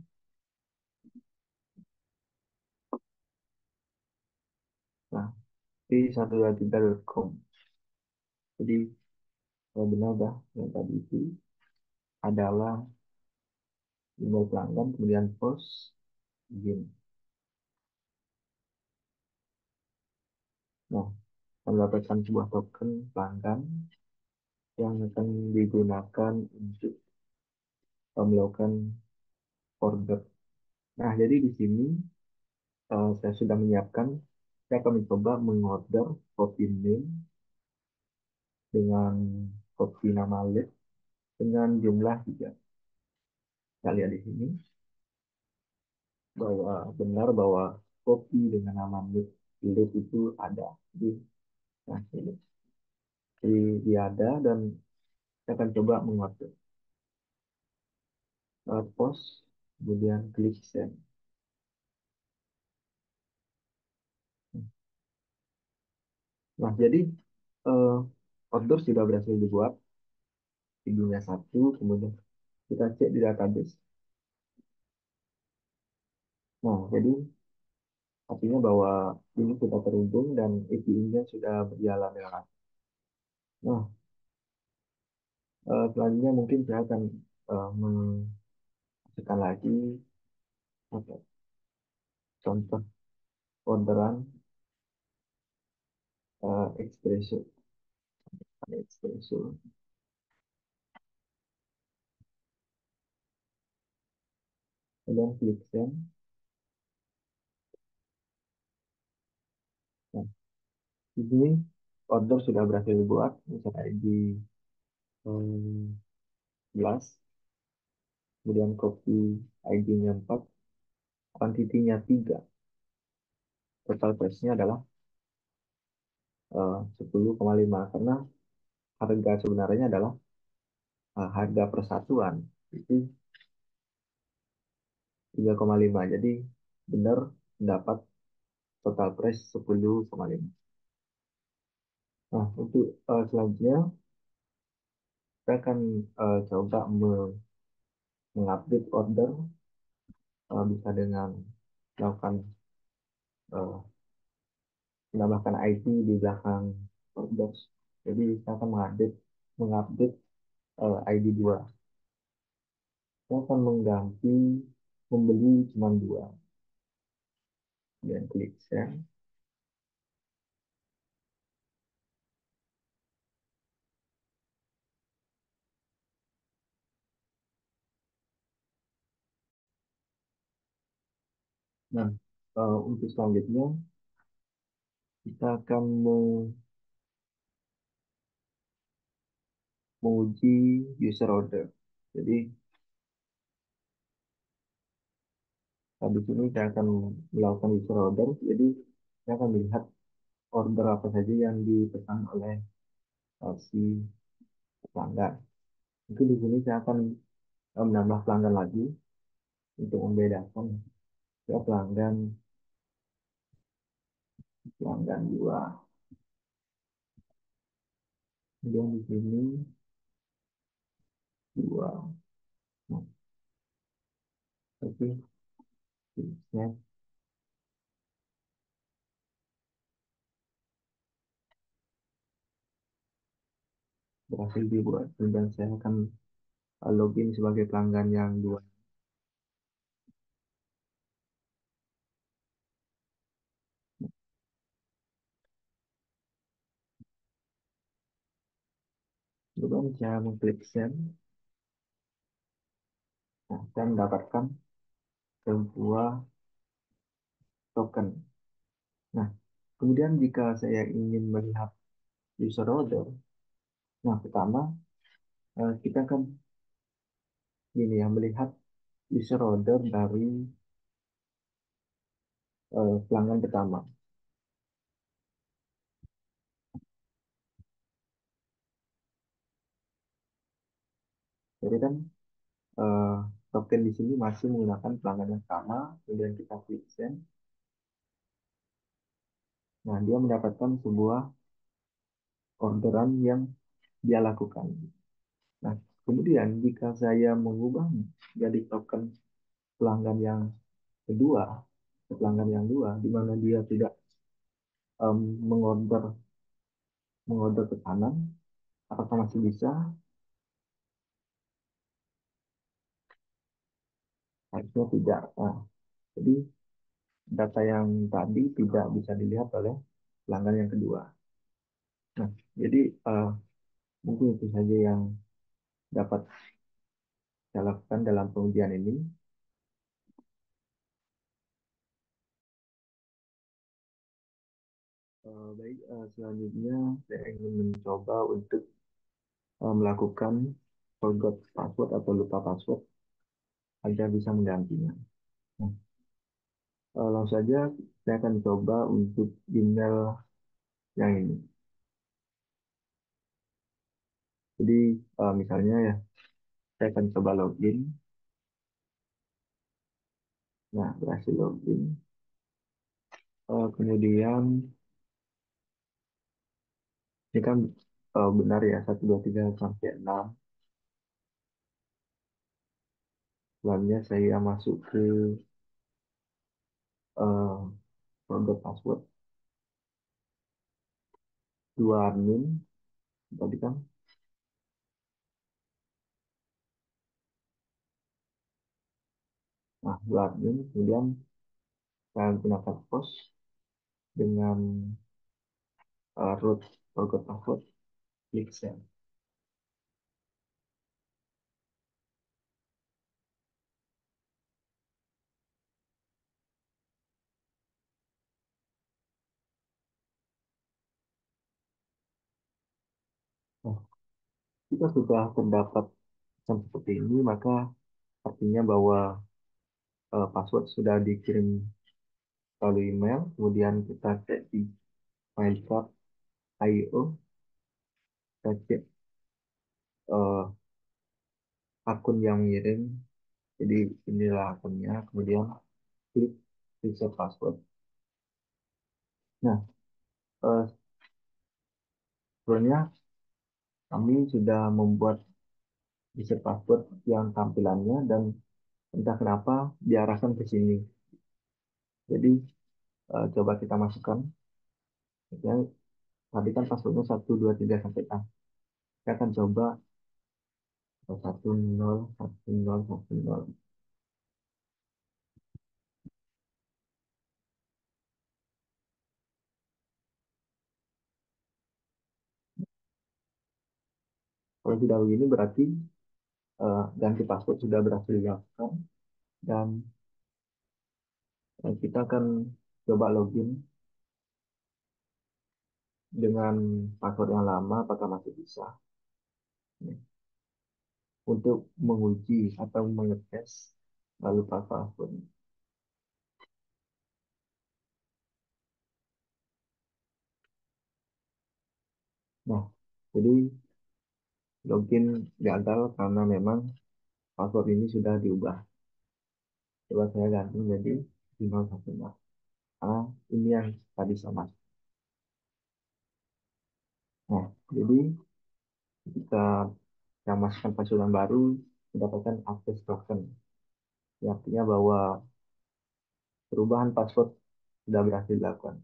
S1: Nah, di 123.com. Jadi benar dah yang tadi itu adalah email pelanggan, kemudian post, login. Nah, mendapatkan sebuah token pelanggan yang akan digunakan untuk melakukan order. Nah, jadi di sini saya sudah menyiapkan, saya akan mencoba mengorder kopi name dengan kopi nama list dengan jumlah 3. Kita lihat di sini bahwa benar bahwa kopi dengan nama list itu ada di nah, ini. Jadi dia ada dan saya akan coba mengorder. Post, kemudian klik send. Nah, jadi eh, order sudah berhasil dibuat, tingginya satu, kemudian kita cek di database. Nah, jadi artinya bahwa ini sudah terhubung dan API-nya sudah berjalan dengan lancar. Nah, selanjutnya mungkin saya akan memasukkan lagi apa, contoh orderan espresso, espresso, kemudian klik send. Nah, di sini order sudah berhasil dibuat, misalnya ID 11, kemudian kopi ID-nya 4, kuantitinya 3, total price-nya adalah 10,5 karena harga sebenarnya adalah harga persatuan itu 3,5. Jadi benar mendapat total price 10,5. Nah, untuk selanjutnya kita akan coba mengupdate order, bisa dengan melakukan eh, menambahkan ID di belakang order. Jadi kita akan mengupdate ID 2. Kita akan mengganti membeli cuma 2 dan klik send. Nah, untuk selanjutnya kita akan menguji user order. Jadi habis ini saya akan melakukan user order. Jadi saya akan melihat order apa saja yang dipesan oleh si pelanggan. Mungkin di sini saya akan menambah pelanggan lagi untuk membedakan ya pelanggan pelanggan 2. Kemudian di sini 2. Nah, oke, saya berhasil dibuat. Kemudian saya akan login sebagai pelanggan yang 2. Kemudian saya mengklik send. Nah, saya mendapatkan sebuah token. Nah, kemudian jika saya ingin melihat user order, nah pertama kita akan ini ya melihat user order dari pelanggan pertama. Jadi kan eh, token di sini masih menggunakan pelanggan yang sama, kemudian kita klik send. Nah, dia mendapatkan sebuah orderan yang dia lakukan. Nah, kemudian jika saya mengubahnya jadi token pelanggan yang kedua, pelanggan yang 2, di mana dia tidak mengorder mengorder pesanan, apakah masih bisa? Harusnya tidak. Nah, jadi data yang tadi tidak bisa dilihat oleh pelanggan yang kedua. Nah, jadi mungkin itu saja yang dapat saya lakukan dalam pengujian ini. Baik, selanjutnya saya ingin mencoba untuk melakukan forgot password atau lupa password agar bisa menggantinya. Nah, langsung saja saya akan coba untuk email yang ini. Jadi misalnya ya, saya akan coba login. Nah, berhasil login. Kemudian ini kan benar ya 1 2 3 sampai 6. Selanjutnya saya masuk ke uh, forgot password 2 admin tadi kan. Nah, 2 admin kemudian saya gunakan post dengan root forgot password, klik send. Nah, jika sudah terdapat pesan seperti ini, maka artinya bahwa password sudah dikirim melalui email. Kemudian kita cek di MyCard.io, kita cek akun yang mengirim. Jadi inilah akunnya. Kemudian klik reset password. Nah, sebenarnya kami sudah membuat reset password yang tampilannya dan entah kenapa diarahkan ke sini. Jadi coba kita masukkan. Misalnya, tadi kan passwordnya 1, 2, 3 sampai 6. Kita akan coba 10, 10, 10. Kalau sudah begini berarti ganti password sudah berhasil dilakukan dan kita akan coba login dengan password yang lama apakah masih bisa. Untuk menguji atau mengetes lalu password. Nah, jadi login gagal karena memang password ini sudah diubah. Coba saya ganti jadi 510. Karena ini yang tadi sama. Nah, jadi kita yang masukkan password yang baru mendapatkan access token. Yang artinya bahwa perubahan password sudah berhasil dilakukan.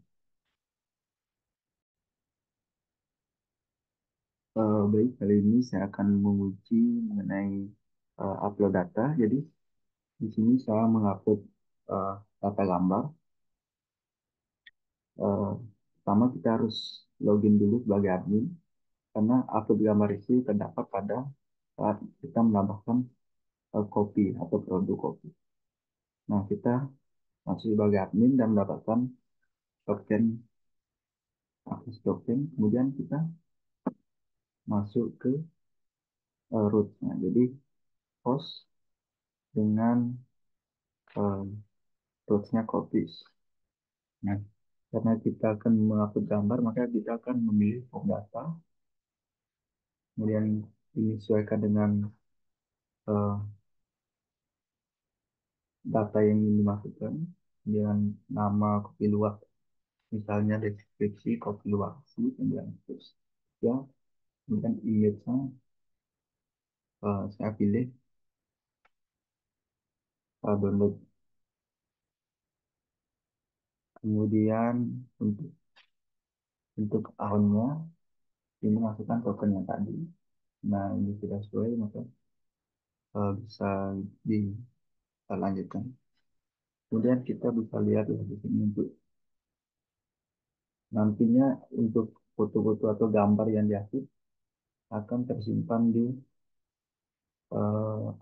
S1: Baik, kali ini saya akan menguji mengenai upload data. Jadi di sini saya mengupload eh, data gambar. Eh, Pertama kita harus login dulu sebagai admin karena upload gambar itu terdapat pada saat kita menambahkan kopi atau produk kopi. Nah, kita masuk sebagai admin dan mendapatkan token akses token. Kemudian kita masuk ke rootnya. Jadi host dengan eh, rootsnya copies. Nah, karena kita akan mengupload gambar, maka kita akan memilih form data, kemudian menyesuaikan dengan eh, data yang ingin dimasukkan, kemudian nama kopi luwak, misalnya deskripsi kopi luwak, kemudian terus ya, kemudian image-nya saya pilih download, kemudian untuk akunnya ini masukkan token yang tadi. Nah, ini sudah sesuai, maka bisa dilanjutkan. Kemudian kita bisa lihat ya di sini untuk nantinya untuk foto-foto atau gambar yang diupload akan tersimpan di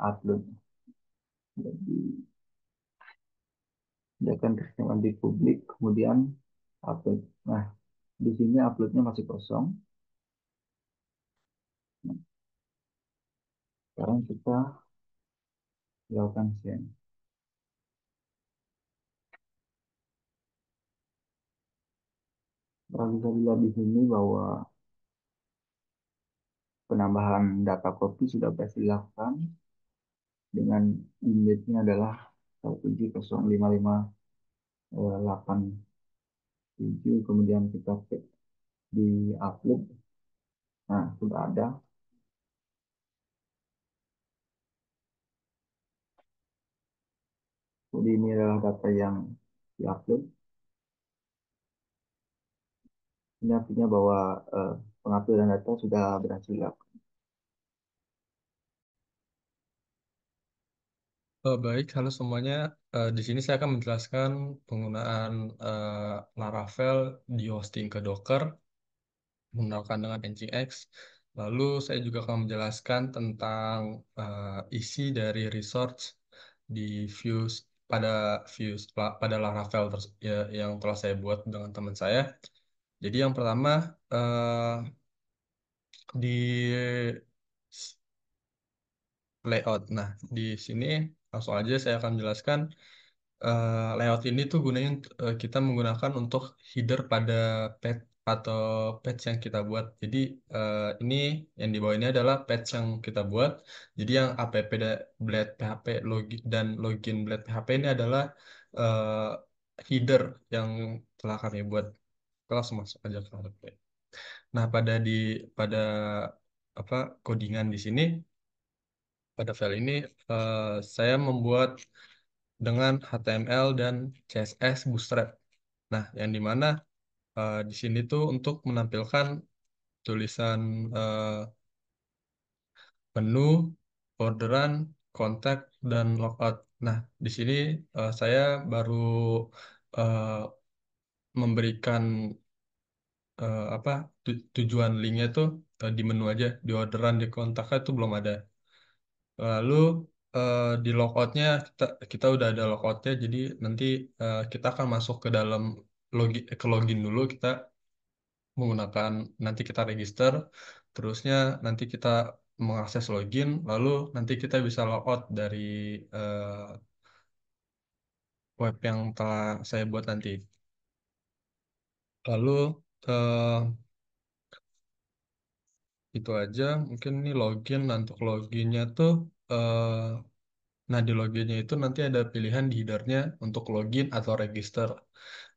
S1: upload. Jadi dia akan tersimpan di publik, kemudian upload. Nah, di sini uploadnya masih kosong. Nah, sekarang kita lakukan send. Nah, bisa dilihat di sini bahwa penambahan data copy sudah berhasil dilakukan dengan image-nya adalah 1705587, kemudian kita cek di upload. Nah, sudah ada. Jadi ini adalah data yang diupload. Ini artinya bahwa penguploadan data sudah berhasil dilakukan.
S2: Baik, halo semuanya. Di sini saya akan menjelaskan penggunaan Laravel di hosting ke Docker menggunakan dengan Nginx. Lalu saya juga akan menjelaskan tentang isi dari resource di views pada pada Laravel yang telah saya buat dengan teman saya. Jadi yang pertama di layout. Nah, di sini langsung aja saya akan menjelaskan layout ini tuh gunanya kita menggunakan untuk header pada page atau page yang kita buat. Jadi ini yang di bawah ini adalah page yang kita buat. Jadi yang app blade php login dan login blade php ini adalah eh, header yang telah kami buat. Kita langsung masuk aja ke HTTP. Nah, pada apa codingan di sini Pada file ini saya membuat dengan HTML dan CSS Bootstrap. Nah, yang dimana di sini tuh untuk menampilkan tulisan eh, menu, orderan, kontak, dan logout. Nah, di sini saya baru eh, memberikan apa tujuan linknya tuh di menu aja, di orderan, di kontaknya itu belum ada. Lalu di logoutnya kita udah ada logoutnya, jadi nanti kita akan masuk ke dalam login dulu, kita menggunakan, nanti kita register, terusnya nanti kita mengakses login, lalu nanti kita bisa logout dari eh, web yang telah saya buat nanti. Lalu eh, itu aja, mungkin ini login. Nah, untuk loginnya tuh nah, di loginnya itu nanti ada pilihan di headernya untuk login atau register.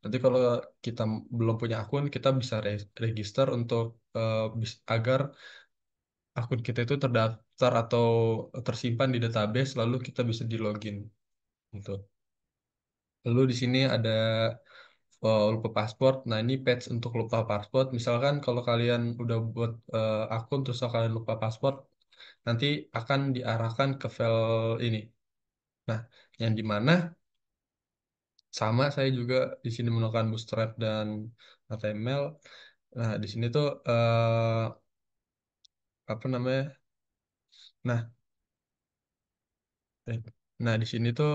S2: Nanti kalau kita belum punya akun, kita bisa register untuk agar akun kita itu terdaftar atau tersimpan di database, lalu kita bisa di login. Gitu. Lalu di sini ada lupa password. Nah, ini patch untuk lupa password. Misalkan kalau kalian udah buat akun terus kalian lupa password, nanti akan diarahkan ke file ini. Nah, yang di mana sama saya juga di sini menggunakan Bootstrap dan HTML. Nah, di sini tuh apa namanya? Nah, eh, nah di sini tuh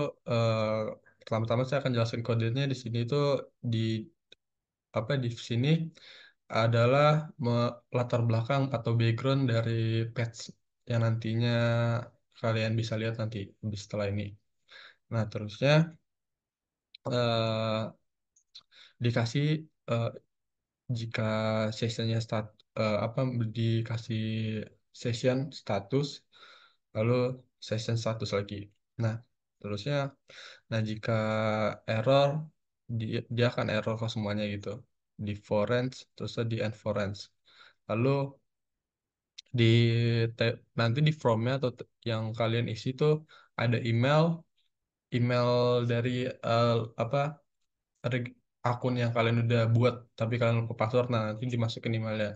S2: pertama-tama saya akan jelaskan kodenya. Di sini tuh di apa di sini adalah latar belakang atau background dari page yang nantinya kalian bisa lihat nanti setelah ini. Nah, terusnya eh, dikasih eh, jika sessionnya apa dikasih session status, lalu session status lagi. Nah, terusnya, nah jika error, dia akan error ke semuanya gitu. Di foreign, terusnya di end foreign. Lalu di nanti di formnya atau yang kalian isi tuh ada email, email dari eh, apa akun yang kalian udah buat tapi kalian lupa password. Nah, nanti dimasukin emailnya.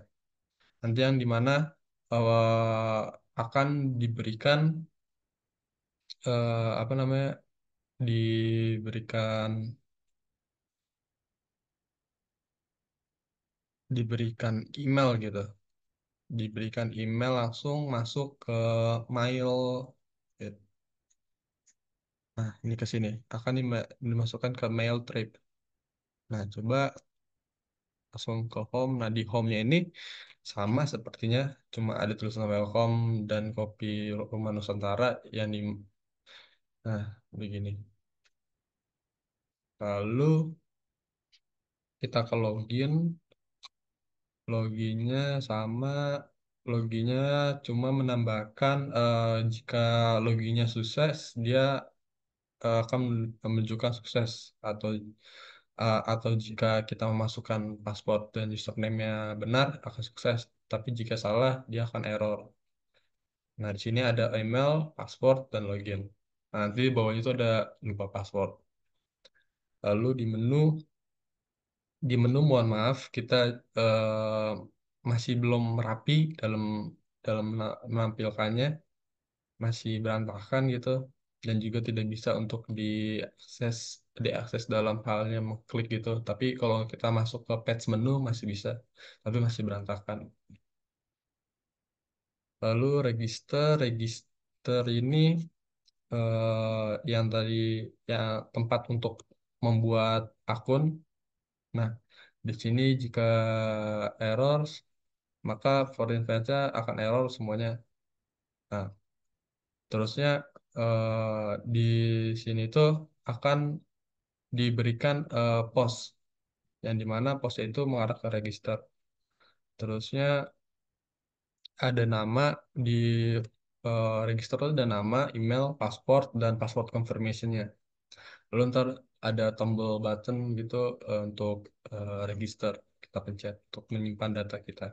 S2: Nanti yang dimana akan diberikan apa namanya, diberikan diberikan email gitu, diberikan email langsung masuk ke mail. Nah, ini ke sini akan dimasukkan ke mail trip. Nah, coba langsung ke home. Nah, di home-nya ini sama sepertinya, cuma ada tulisan welcome dan kopi Rumah Nusantara yang di. Nah, begini. Lalu kita ke login. Loginnya sama, loginnya cuma menambahkan jika loginnya sukses, dia akan menunjukkan sukses, atau atau jika kita memasukkan password dan username-nya benar akan sukses, tapi jika salah dia akan error. Nah, di sini ada email, password, dan login. Nah, nanti di bawahnya itu ada lupa password. Lalu di menu mohon maaf kita eh, masih belum rapi dalam dalam menampilkannya, masih berantakan gitu, dan juga tidak bisa untuk diakses dalam halnya mengklik gitu. Tapi kalau kita masuk ke page menu masih bisa, tapi masih berantakan. Lalu register ini yang tadi, yang tempat untuk membuat akun. Nah, di sini jika error, maka foreign page-nya akan error semuanya. Nah, terusnya di sini tuh akan diberikan post, yang dimana post itu mengarah ke register. Terusnya ada nama di register itu ada nama, email, password, dan password confirmation-nya. Lalu ntar ada tombol button gitu untuk register. Kita pencet untuk menyimpan data kita.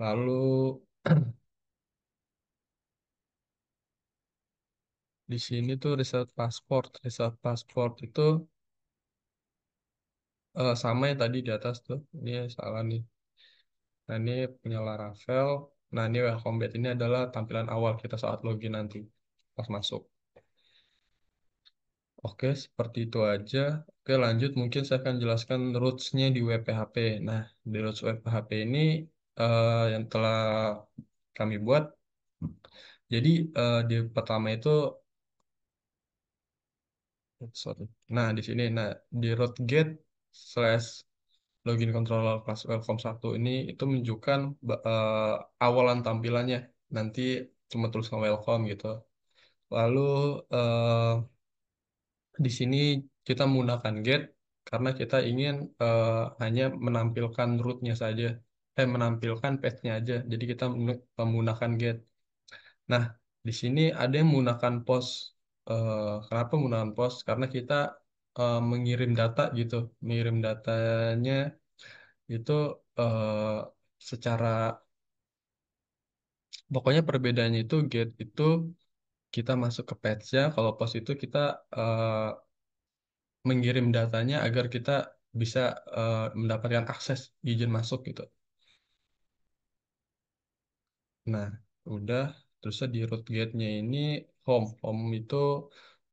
S2: Lalu Di sini tuh result passport. Result passport itu sama yang tadi di atas tuh. Ini salah nih. Nah, ini punya Laravel. Nah, ini welcome back ini adalah tampilan awal kita saat login nanti pas masuk. Oke, seperti itu aja. Oke, lanjut. Mungkin saya akan jelaskan roots-nya di web PHP. Nah, di roots web PHP ini yang telah kami buat. Jadi, di pertama itu, sorry. Nah, di sini, nah, di root get slash login controller class welcome satu ini itu menunjukkan awalan tampilannya. Nanti cuma tulisan welcome gitu. Lalu, eh, di sini kita menggunakan get karena kita ingin hanya menampilkan rootnya saja, menampilkan path-nya aja. Jadi kita menggunakan get. Nah, di sini ada yang menggunakan post. Kenapa menggunakan post? Karena kita mengirim data gitu, mengirim datanya itu eh, secara pokoknya perbedaannya itu get itu kita masuk ke page-nya, kalau post itu kita eh, mengirim datanya agar kita bisa mendapatkan akses izin masuk gitu. Nah, udah terusnya di root gate-nya ini home. Home itu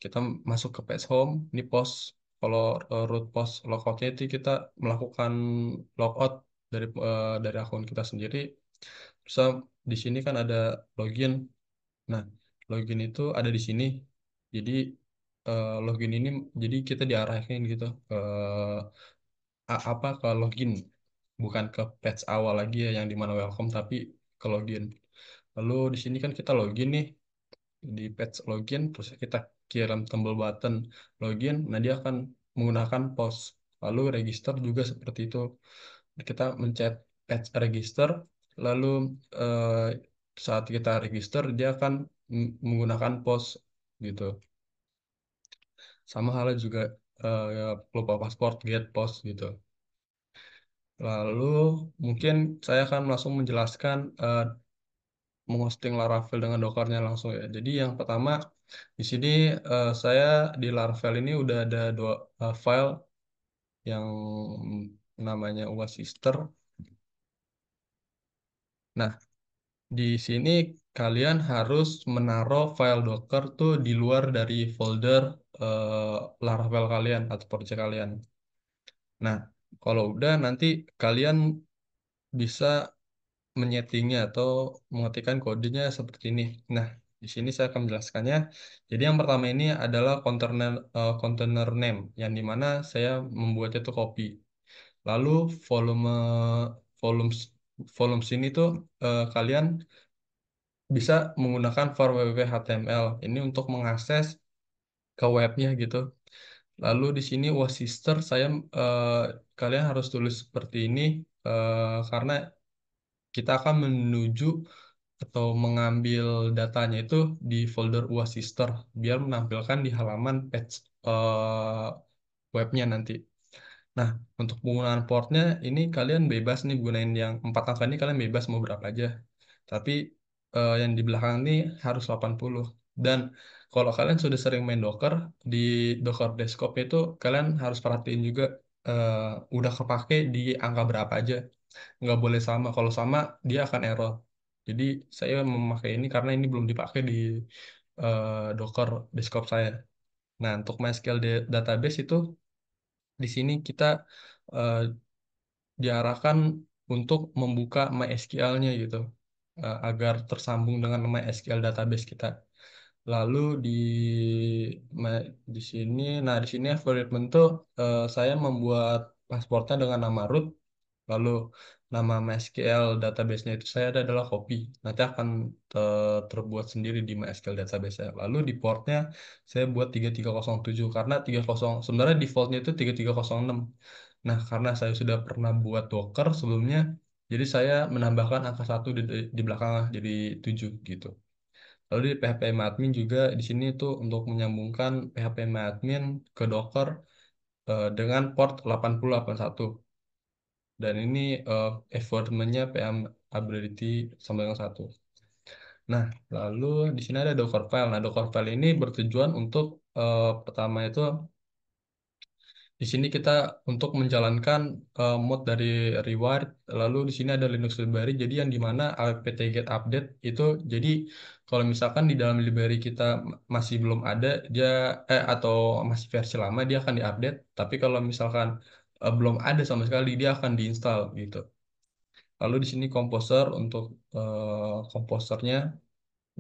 S2: kita masuk ke page home, ini post. Kalau root post logout-nya itu kita melakukan logout dari akun kita sendiri. Terus di sini kan ada login. Nah, login itu ada di sini. Jadi login ini jadi kita diarahin gitu ke apa ke login, bukan ke page awal lagi ya yang dimana welcome tapi ke login. Lalu di sini kan kita login nih di page login, terus kita kirim tombol button login, nah dia akan menggunakan post. Lalu register juga seperti itu. Kita mencet page register, lalu eh, saat kita register dia akan menggunakan post gitu. Sama halnya juga ya, lupa pasport get post gitu. Lalu mungkin saya akan langsung menjelaskan menghosting Laravel dengan Dockernya langsung ya. Jadi yang pertama di sini saya di Laravel ini udah ada dua file yang namanya Oasister. Nah, di sini kalian harus menaruh file Docker tuh di luar dari folder Laravel kalian atau project kalian. Nah, kalau udah nanti kalian bisa menyetingnya atau mengetikkan kodenya seperti ini. Nah, di sini saya akan menjelaskannya. Jadi yang pertama ini adalah container name yang dimana saya membuatnya itu copy. Lalu volume volumes volumes ini tuh kalian bisa menggunakan for www HTML ini untuk mengakses ke webnya gitu. Lalu di sini was sister saya eh, kalian harus tulis seperti ini karena kita akan menuju atau mengambil datanya itu di folder UAS sister biar menampilkan di halaman page webnya nanti. Nah, untuk penggunaan portnya ini kalian bebas nih gunain yang 4 angka ini kalian bebas mau berapa aja. Tapi yang di belakang ini harus 80. Dan kalau kalian sudah sering main Docker, di Docker Desktop itu kalian harus perhatiin juga eh, udah kepake di angka berapa aja. Nggak boleh sama. Kalau sama, dia akan error. Jadi saya memakai ini karena ini belum dipakai di Docker Desktop saya. Nah, untuk MySQL database itu di sini kita eh, diarahkan untuk membuka MySQL-nya gitu agar tersambung dengan MySQL database kita. Lalu di sini, nah di sini algoritma tuh saya membuat pasportnya dengan nama root, lalu nama MySQL database-nya itu saya ada adalah copy. Nanti akan terbuat sendiri di MySQL database saya. Lalu di portnya saya buat 3307 karena 30 sebenarnya defaultnya itu 3306. Nah, karena saya sudah pernah buat Docker sebelumnya, jadi saya menambahkan angka satu di belakang jadi 7 gitu. Lalu di PHP admin juga di sini tuh untuk menyambungkan PHP admin ke Docker dengan port 8081. Dan ini effortnya PM ability sama dengan satu. Nah, lalu di sini ada Dockerfile. Nah, Dockerfile ini bertujuan untuk pertama itu di sini kita untuk menjalankan mode dari reward. Lalu di sini ada Linux library. Jadi yang dimana apt-get update itu jadi kalau misalkan di dalam library kita masih belum ada dia atau masih versi lama dia akan diupdate. Tapi kalau misalkan belum ada sama sekali dia akan diinstal gitu. Lalu di sini komposer untuk komposernya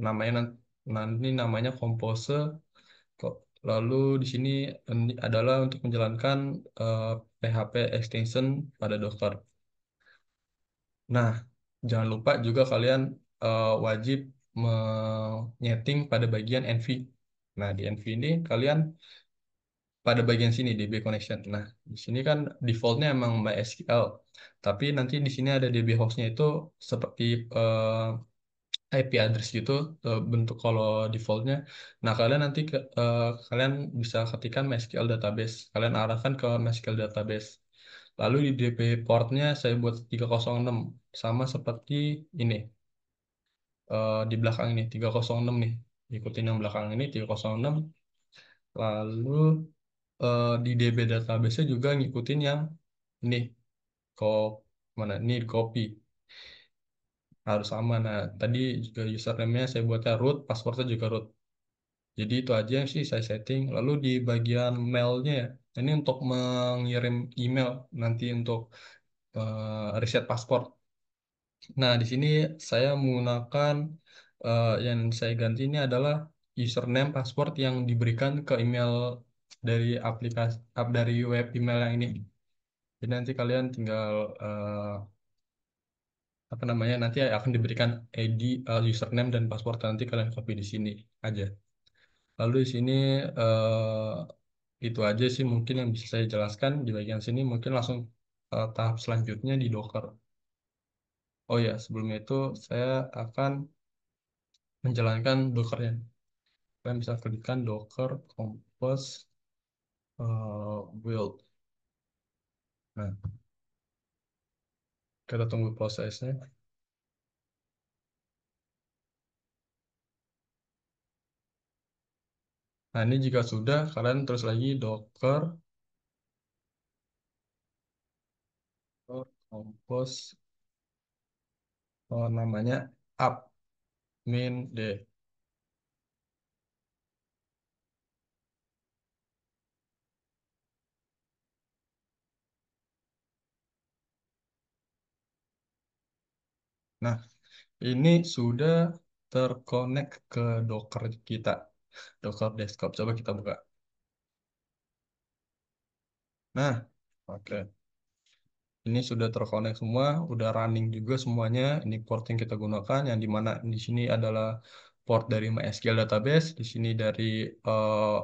S2: namanya nanti namanya compose kok. Lalu di sini ini adalah untuk menjalankan eh, PHP extension pada Docker. Nah, jangan lupa juga kalian wajib menyeting pada bagian env. Nah, di env ini kalian pada bagian sini DB connection. Nah, di sini kan defaultnya emang MySQL, tapi nanti di sini ada DB hostnya itu seperti IP address gitu bentuk kalau defaultnya. Nah, kalian nanti kalian bisa ketikkan MySQL database. Kalian arahkan ke MySQL database. Lalu di DP portnya saya buat 306 sama seperti ini di belakang ini 306 nih. Ikutin yang belakang ini 306. Lalu di DB database-nya juga ngikutin yang ini kok mana ini copy harus sama. Nah, tadi juga username-nya saya buatnya root, passwordnya juga root. Jadi itu aja yang sih saya setting. Lalu di bagian mailnya ya, ini untuk mengirim email nanti untuk reset paspor. Nah, di sini saya menggunakan yang saya ganti ini adalah username password yang diberikan ke email dari aplikasi dari web email yang ini. Jadi nanti kalian tinggal apa namanya nanti akan diberikan ID, username dan password nanti kalian copy di sini aja. Lalu di sini itu aja sih mungkin yang bisa saya jelaskan di bagian sini. Mungkin langsung tahap selanjutnya di Docker. Oh ya, sebelumnya itu saya akan menjalankan Dockernya. Kalian bisa klikkan Docker Compose Build. Nah, kita tunggu prosesnya. Nah, ini jika sudah, kalian terus lagi Docker Compose namanya admin D. Nah, ini sudah terkonek ke Docker kita. Docker desktop. Coba kita buka. Nah, oke. Ini sudah terkonek semua, udah running juga semuanya. Ini port yang kita gunakan, yang dimana di sini adalah port dari MySQL database, di sini dari eh,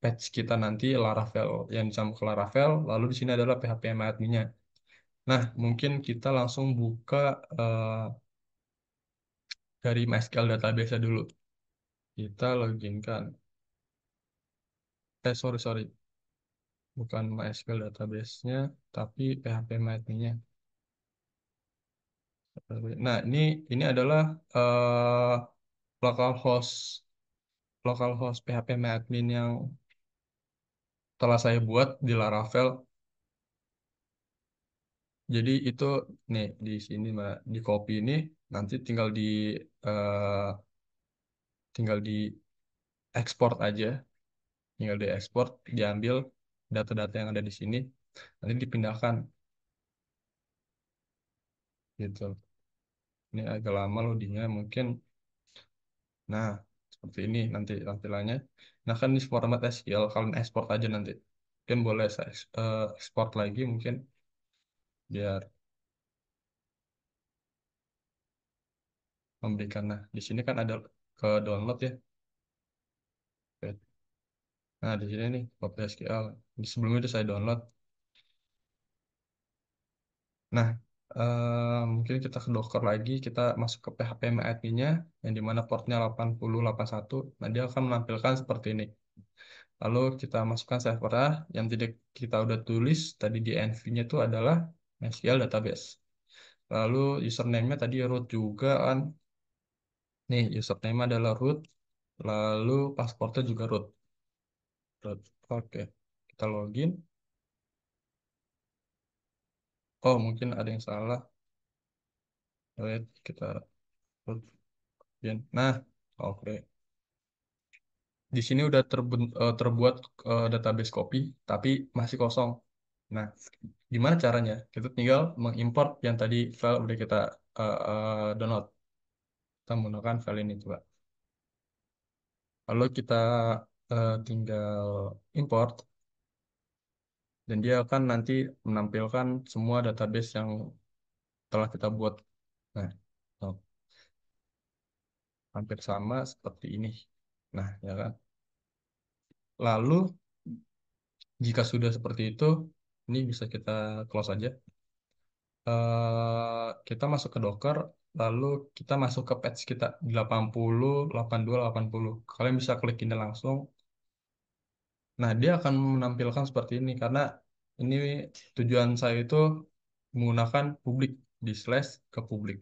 S2: patch kita nanti Laravel yang sama ke Laravel, lalu di sini adalah PHP admin-nya. Nah, mungkin kita langsung buka eh, dari MySQL database dulu. Kita login kan. Sorry. Bukan MySQL database-nya, tapi PHP admin-nya. Nah, ini adalah eh, localhost localhost PHP admin yang telah saya buat di Laravel. Jadi itu nih di sini Mbak, di copy ini nanti eh, tinggal di export aja, tinggal di export, diambil data-data yang ada di sini, nanti dipindahkan gitu. Ini agak lama loadingnya mungkin. Nah, seperti ini nanti tampilannya. Nah, kan di format SQL, kalian export aja nanti. Mungkin boleh saya export lagi mungkin biar memberikan. Nah, di sini kan ada ke download ya. Oke. Nah, di sini nih, copy SQL. Di sebelumnya itu saya download. Nah, mungkin kita ke Docker lagi, kita masuk ke PHP admin-nya, yang dimana portnya 8081. Nah, dia akan menampilkan seperti ini. Lalu kita masukkan server yang tidak kita udah tulis tadi di env-nya itu adalah MySQL database. Lalu username-nya tadi root juga kan. Nih, username adalah root, lalu pasportnya juga root. Root. Oke, kita login. Oh, mungkin ada yang salah. Wait, kita login. Nah, oke. Di sini udah terbuat database copy, tapi masih kosong. Nah, gimana caranya? Kita tinggal mengimport yang tadi file udah kita download. Kita menggunakan file ini coba. Lalu kita tinggal import, dan dia akan nanti menampilkan semua database yang telah kita buat. Nah, oh, hampir sama seperti ini. Nah, ya kan. Lalu, jika sudah seperti itu, ini bisa kita close aja. Kita masuk ke Docker, lalu kita masuk ke patch kita 80, 82, 80. Kalian bisa klik ini langsung. Nah, dia akan menampilkan seperti ini karena ini tujuan saya itu menggunakan publik di slash ke publik.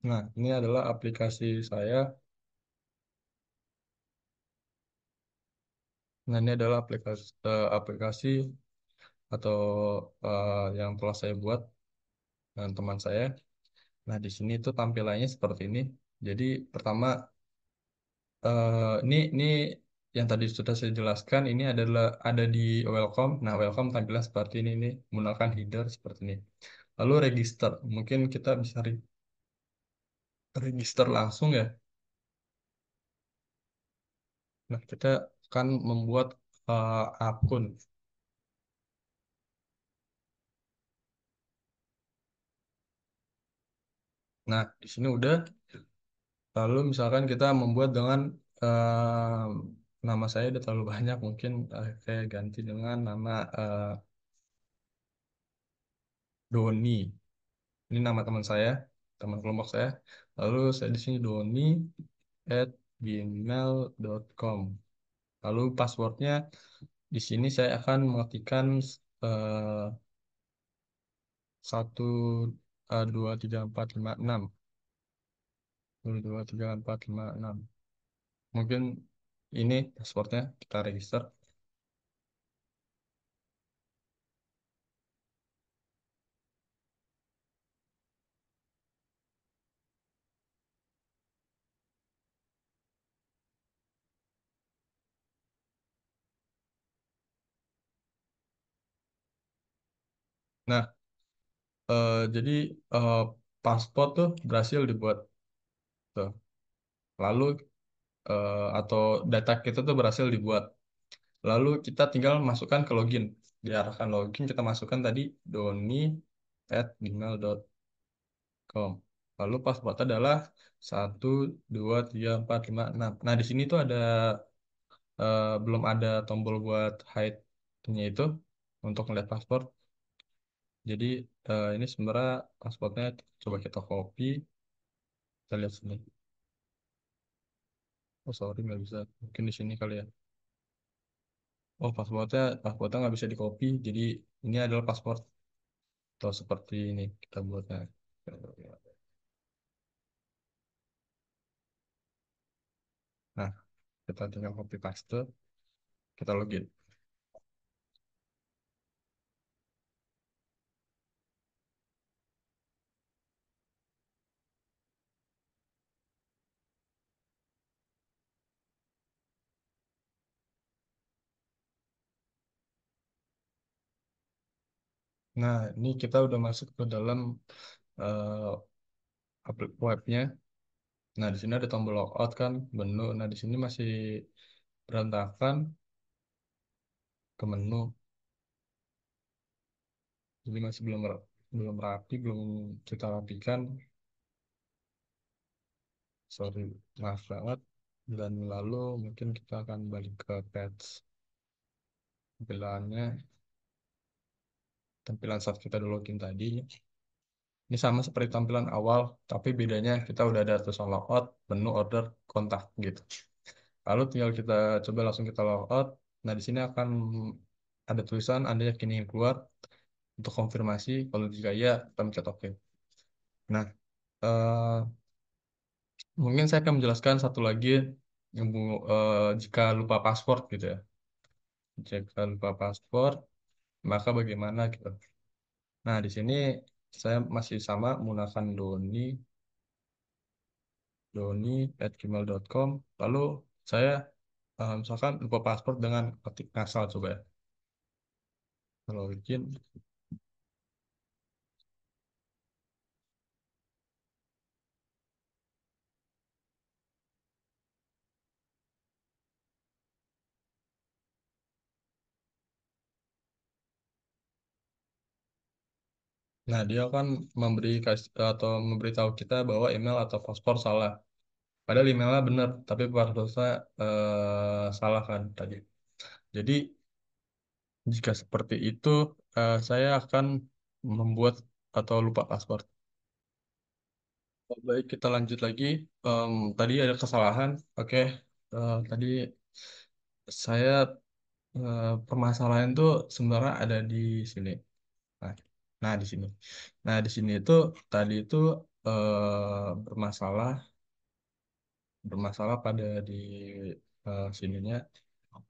S2: Nah, ini adalah aplikasi saya. Nah, ini adalah aplikasi atau yang telah saya buat dengan teman saya. Nah, di sini itu tampilannya seperti ini. Jadi, pertama, ini yang tadi sudah saya jelaskan, ini adalah ada di welcome. Nah, welcome tampilan seperti ini nih, menggunakan header seperti ini. Lalu register, mungkin kita bisa register langsung ya. Nah, kita akan membuat akun. Nah, di sini udah. Lalu misalkan kita membuat dengan nama saya udah terlalu banyak, mungkin saya ganti dengan nama Doni. Ini nama teman saya, teman kelompok saya. Lalu saya di sini doni@gmail.com. Lalu passwordnya di sini saya akan mengetikkan eh, 1 2 3 4 5 6. 1 2 3 4 5 6. Mungkin ini passwordnya kita register. Nah, jadi eh, paspor tuh berhasil dibuat tuh. Lalu atau data kita tuh berhasil dibuat. Lalu kita tinggal masukkan ke login. Diarahkan login, kita masukkan tadi doni@gmail.com. Lalu password adalah 1 2 3 4 5 6. Nah, di sini tuh belum ada tombol buat hide-nya itu untuk melihat password. Jadi ini sebenarnya passwordnya coba kita copy. Kita lihat sini. Oh, sorry, nggak bisa. Mungkin di sini kali ya. Oh, passwordnya nggak bisa di copy. Jadi ini adalah password. Atau seperti ini kita buatnya. Nah, kita tinggal copy paste, kita login. Nah, ini kita udah masuk ke dalam eh, webnya. Nah, di sini ada tombol logout kan, menu. Nah, di sini masih berantakan ke menu. Jadi masih belum rapi, belum kita rapikan. Sorry, maaf banget. Dan lalu mungkin kita akan balik ke page tampilannya, tampilan saat kita udah login tadi. Ini sama seperti tampilan awal, tapi bedanya kita udah ada tulisan logout, menu, order, kontak gitu. Lalu tinggal kita coba langsung kita logout. Nah, di sini akan ada tulisan Anda yakin ingin keluar untuk konfirmasi. Kalau jika iya, kita pencet oke. Nah, eh, mungkin saya akan menjelaskan satu lagi yang jika lupa paspor gitu ya. Jika lupa paspor, maka bagaimana gitu. Nah, di sini saya masih sama menggunakan doni@gmail.com. Lalu saya misalkan lupa paspor dengan ketik ngasal coba ya. Login. Nah, dia akan atau memberitahu kita bahwa email atau paspor salah. Padahal emailnya benar, tapi paspornya salah kan tadi. Jadi, jika seperti itu, saya akan membuat atau lupa paspor. Baik, kita lanjut lagi. Tadi ada kesalahan. Oke, tadi saya permasalahan itu sebenarnya ada di sini. Nah, di sini. Nah, di sini itu tadi itu bermasalah pada di sininya.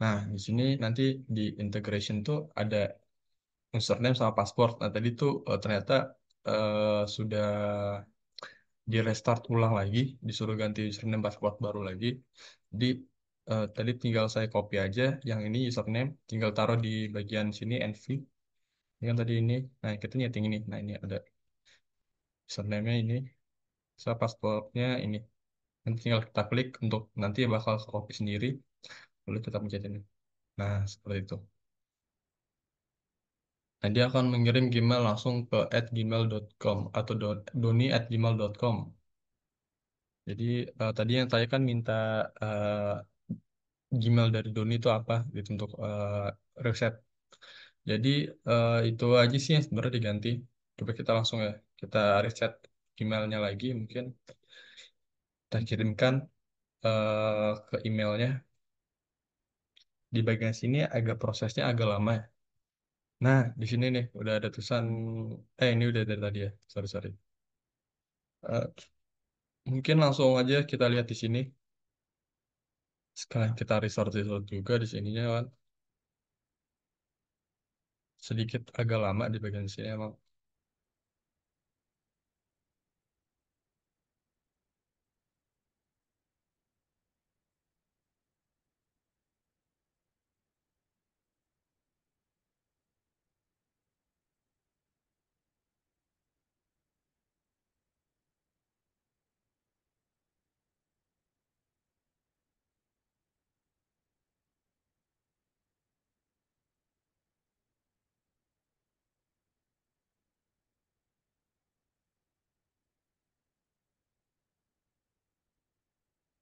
S2: Nah, di sini nanti di integration tuh ada username sama password. Nah, tadi tuh ternyata sudah di restart ulang lagi, disuruh ganti username password baru lagi. Jadi tadi tinggal saya copy aja yang ini username, tinggal taruh di bagian sini NV. Ini kan tadi ini. Nah, kita nyeting ini. Nah, ini ada username-nya ini, saya password-nya ini. Nanti tinggal kita klik untuk nanti bakal copy sendiri, lalu kita pencet ini. Nah, seperti itu. Nah, dia akan mengirim Gmail langsung ke @gmail.com atau doni@gmail.com. Jadi tadi yang saya kan minta Gmail dari Doni itu apa gitu untuk reset. Jadi itu aja sih yang sebenarnya diganti. Coba kita langsung ya, kita reset Gmailnya lagi mungkin. Kita kirimkan ke emailnya. Di bagian sini agak prosesnya agak lama ya. Nah, di sini nih udah ada tulisan, ini udah dari tadi ya. Sorry, sorry. Eh, Mungkin langsung aja kita lihat di sini. Sekarang kita resort juga di sininya kan. Sedikit agak lama di bagian sini emang.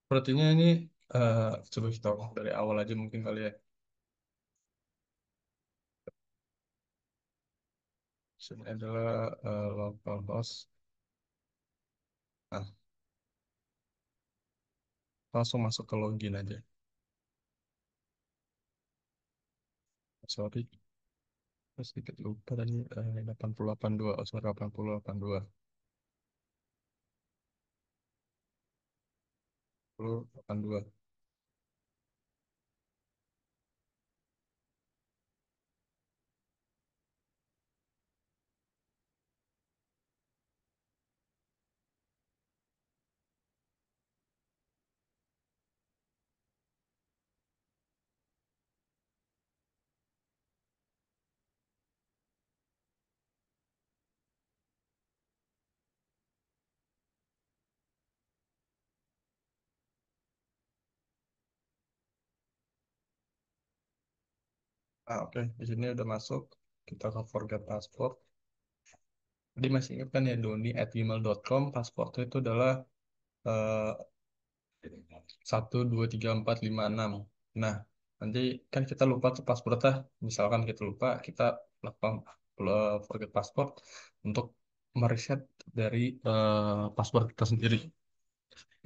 S2: Sepertinya ini eh, coba kita ulang dari awal aja mungkin kali ya. Sini adalah localhost. Nah, langsung masuk ke login aja. Sorry, sedikit lupa tadi 8082. Oh, sorry, 8082. 8082. Oke. Di sini udah masuk. Kita ke forget password. Jadi masih ingat kan ya doni@gmail.com, passwordnya itu adalah eh, 123456. Nah, nanti kan kita lupa tuh passwordnya. Misalkan kita lupa, kita lakukan forget password untuk mereset dari password kita sendiri.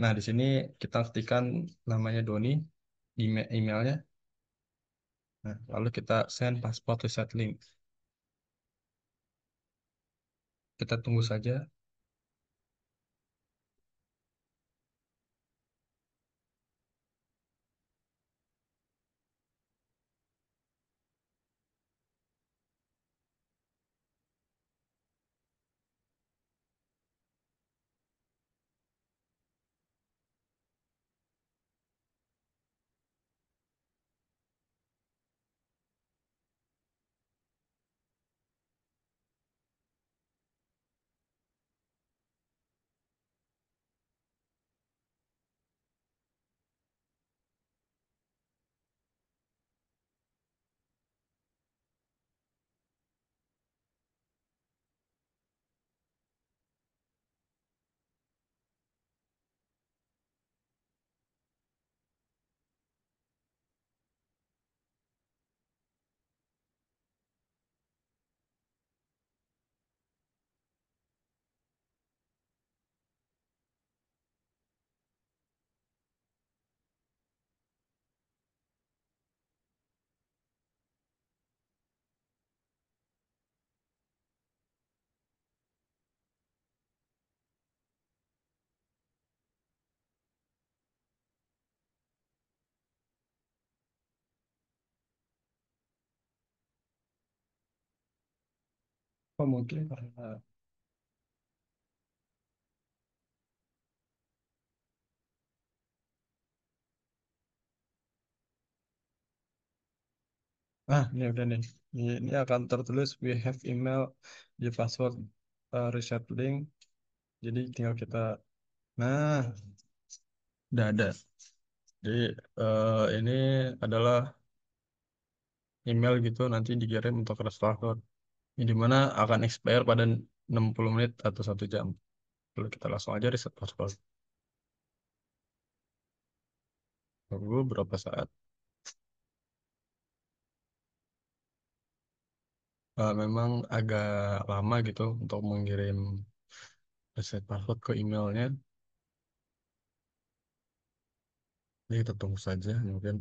S2: Nah, di sini kita ketikkan namanya Doni, emailnya. Nah, lalu kita send passport reset link. Kita tunggu saja. Oh, mungkin karena ini udah nih. Ini akan tertulis we have email di password reset link. Jadi tinggal kita, nah, udah ada. Jadi ini adalah email gitu nanti dikirim untuk restore. Ini dimana akan expire pada 60 menit atau 1 jam. Lalu kita langsung aja reset password. Tunggu berapa saat. Memang agak lama gitu untuk mengirim reset password ke emailnya. Jadi kita tunggu saja mungkin.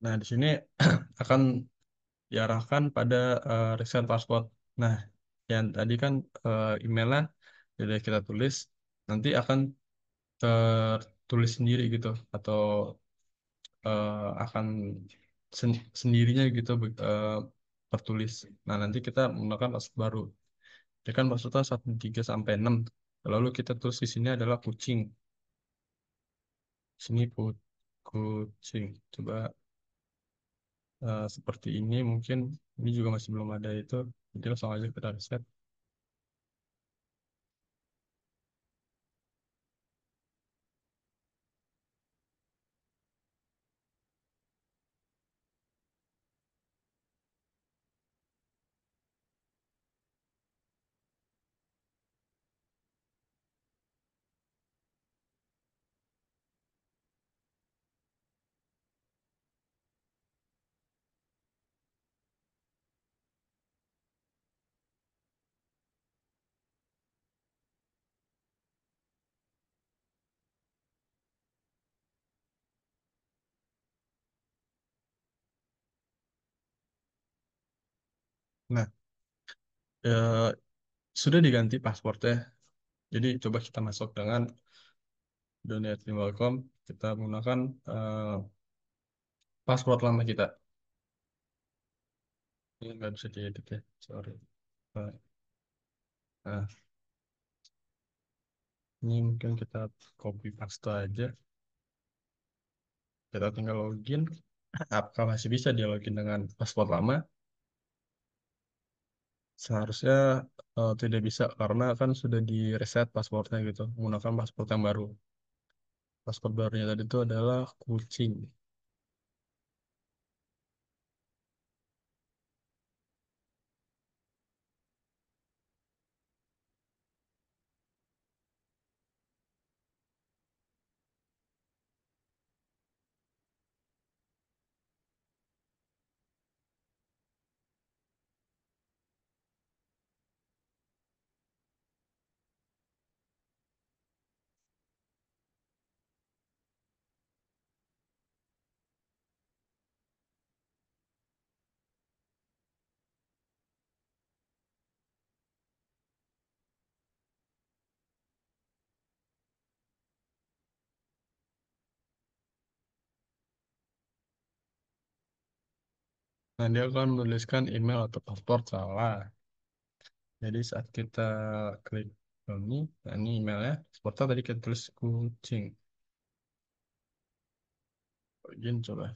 S2: Nah, di sini akan diarahkan pada reset password. Nah, yang tadi kan emailnya jadi kita tulis nanti akan tertulis sendiri gitu atau akan sendirinya gitu tertulis. Nah, nanti kita menggunakan password baru. Ini kan passwordnya 13 sampai 6. Lalu kita tulis di sini adalah kucing. Sini kucing. Coba seperti ini mungkin ini juga masih belum ada itu. Jadi langsung aja kita reset. Nah, eh, sudah diganti passwordnya. Jadi coba kita masuk dengan Welcome. Kita menggunakan password lama kita. Ini nggak bisa diedit ya, sorry. Nah, nah, ini mungkin kita copy paste aja. Kita tinggal login. Apakah masih bisa dia login dengan password lama? Seharusnya tidak bisa karena kan sudah di reset passwordnya gitu, menggunakan password yang baru. Password barunya tadi itu adalah kucing. Nah, dia akan menuliskan email atau password salah. Jadi saat kita klik ini, nah ini emailnya, passwordnya tadi kita tulis kucing. Begini coba.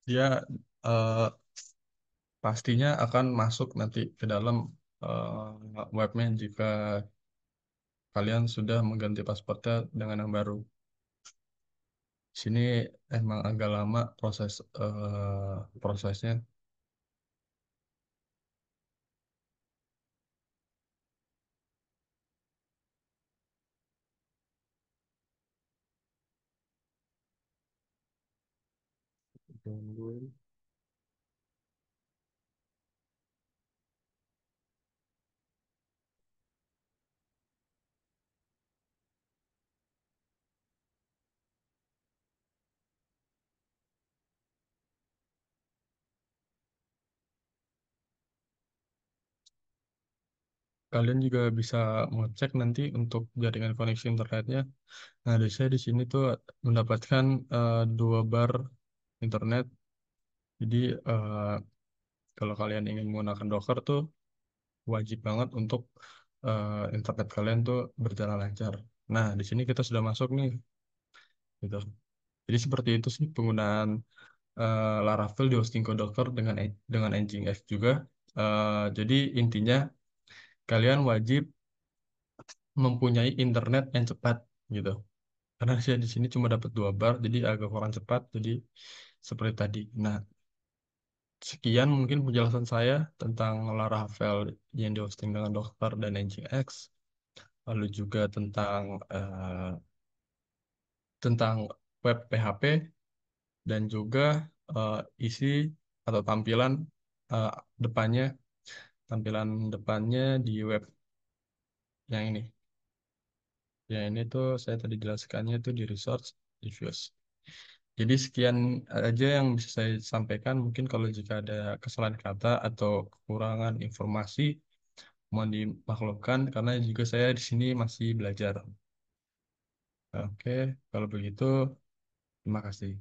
S2: Dia eh, pastinya akan masuk nanti ke dalam webnya jika kalian sudah mengganti passwordnya dengan yang baru. Sini emang agak lama prosesnya. Tungguin. Kalian juga bisa mengecek nanti untuk jaringan koneksi internetnya. Nah, saya di sini tuh mendapatkan 2 bar internet. Jadi kalau kalian ingin menggunakan Docker tuh wajib banget untuk internet kalian tuh berjalan lancar. Nah, di sini kita sudah masuk nih, gitu. Jadi seperti itu sih penggunaan Laravel di hosting ke Docker dengan Nginx juga. Jadi intinya kalian wajib mempunyai internet yang cepat, gitu. Karena saya di sini cuma dapat 2 bar, jadi agak kurang cepat. Jadi seperti tadi. Nah, sekian mungkin penjelasan saya tentang Laravel yang dihosting dengan Docker dan Nginx. Lalu juga tentang web PHP dan juga eh, isi atau eh, depannya tampilan depannya di web yang ini. Yang ini tuh saya tadi jelaskannya tuh di resource reviews. Jadi sekian aja yang bisa saya sampaikan. Mungkin kalau jika ada kesalahan kata atau kekurangan informasi, mohon dimaklumkan karena juga saya di sini masih belajar. Oke, kalau begitu, terima kasih.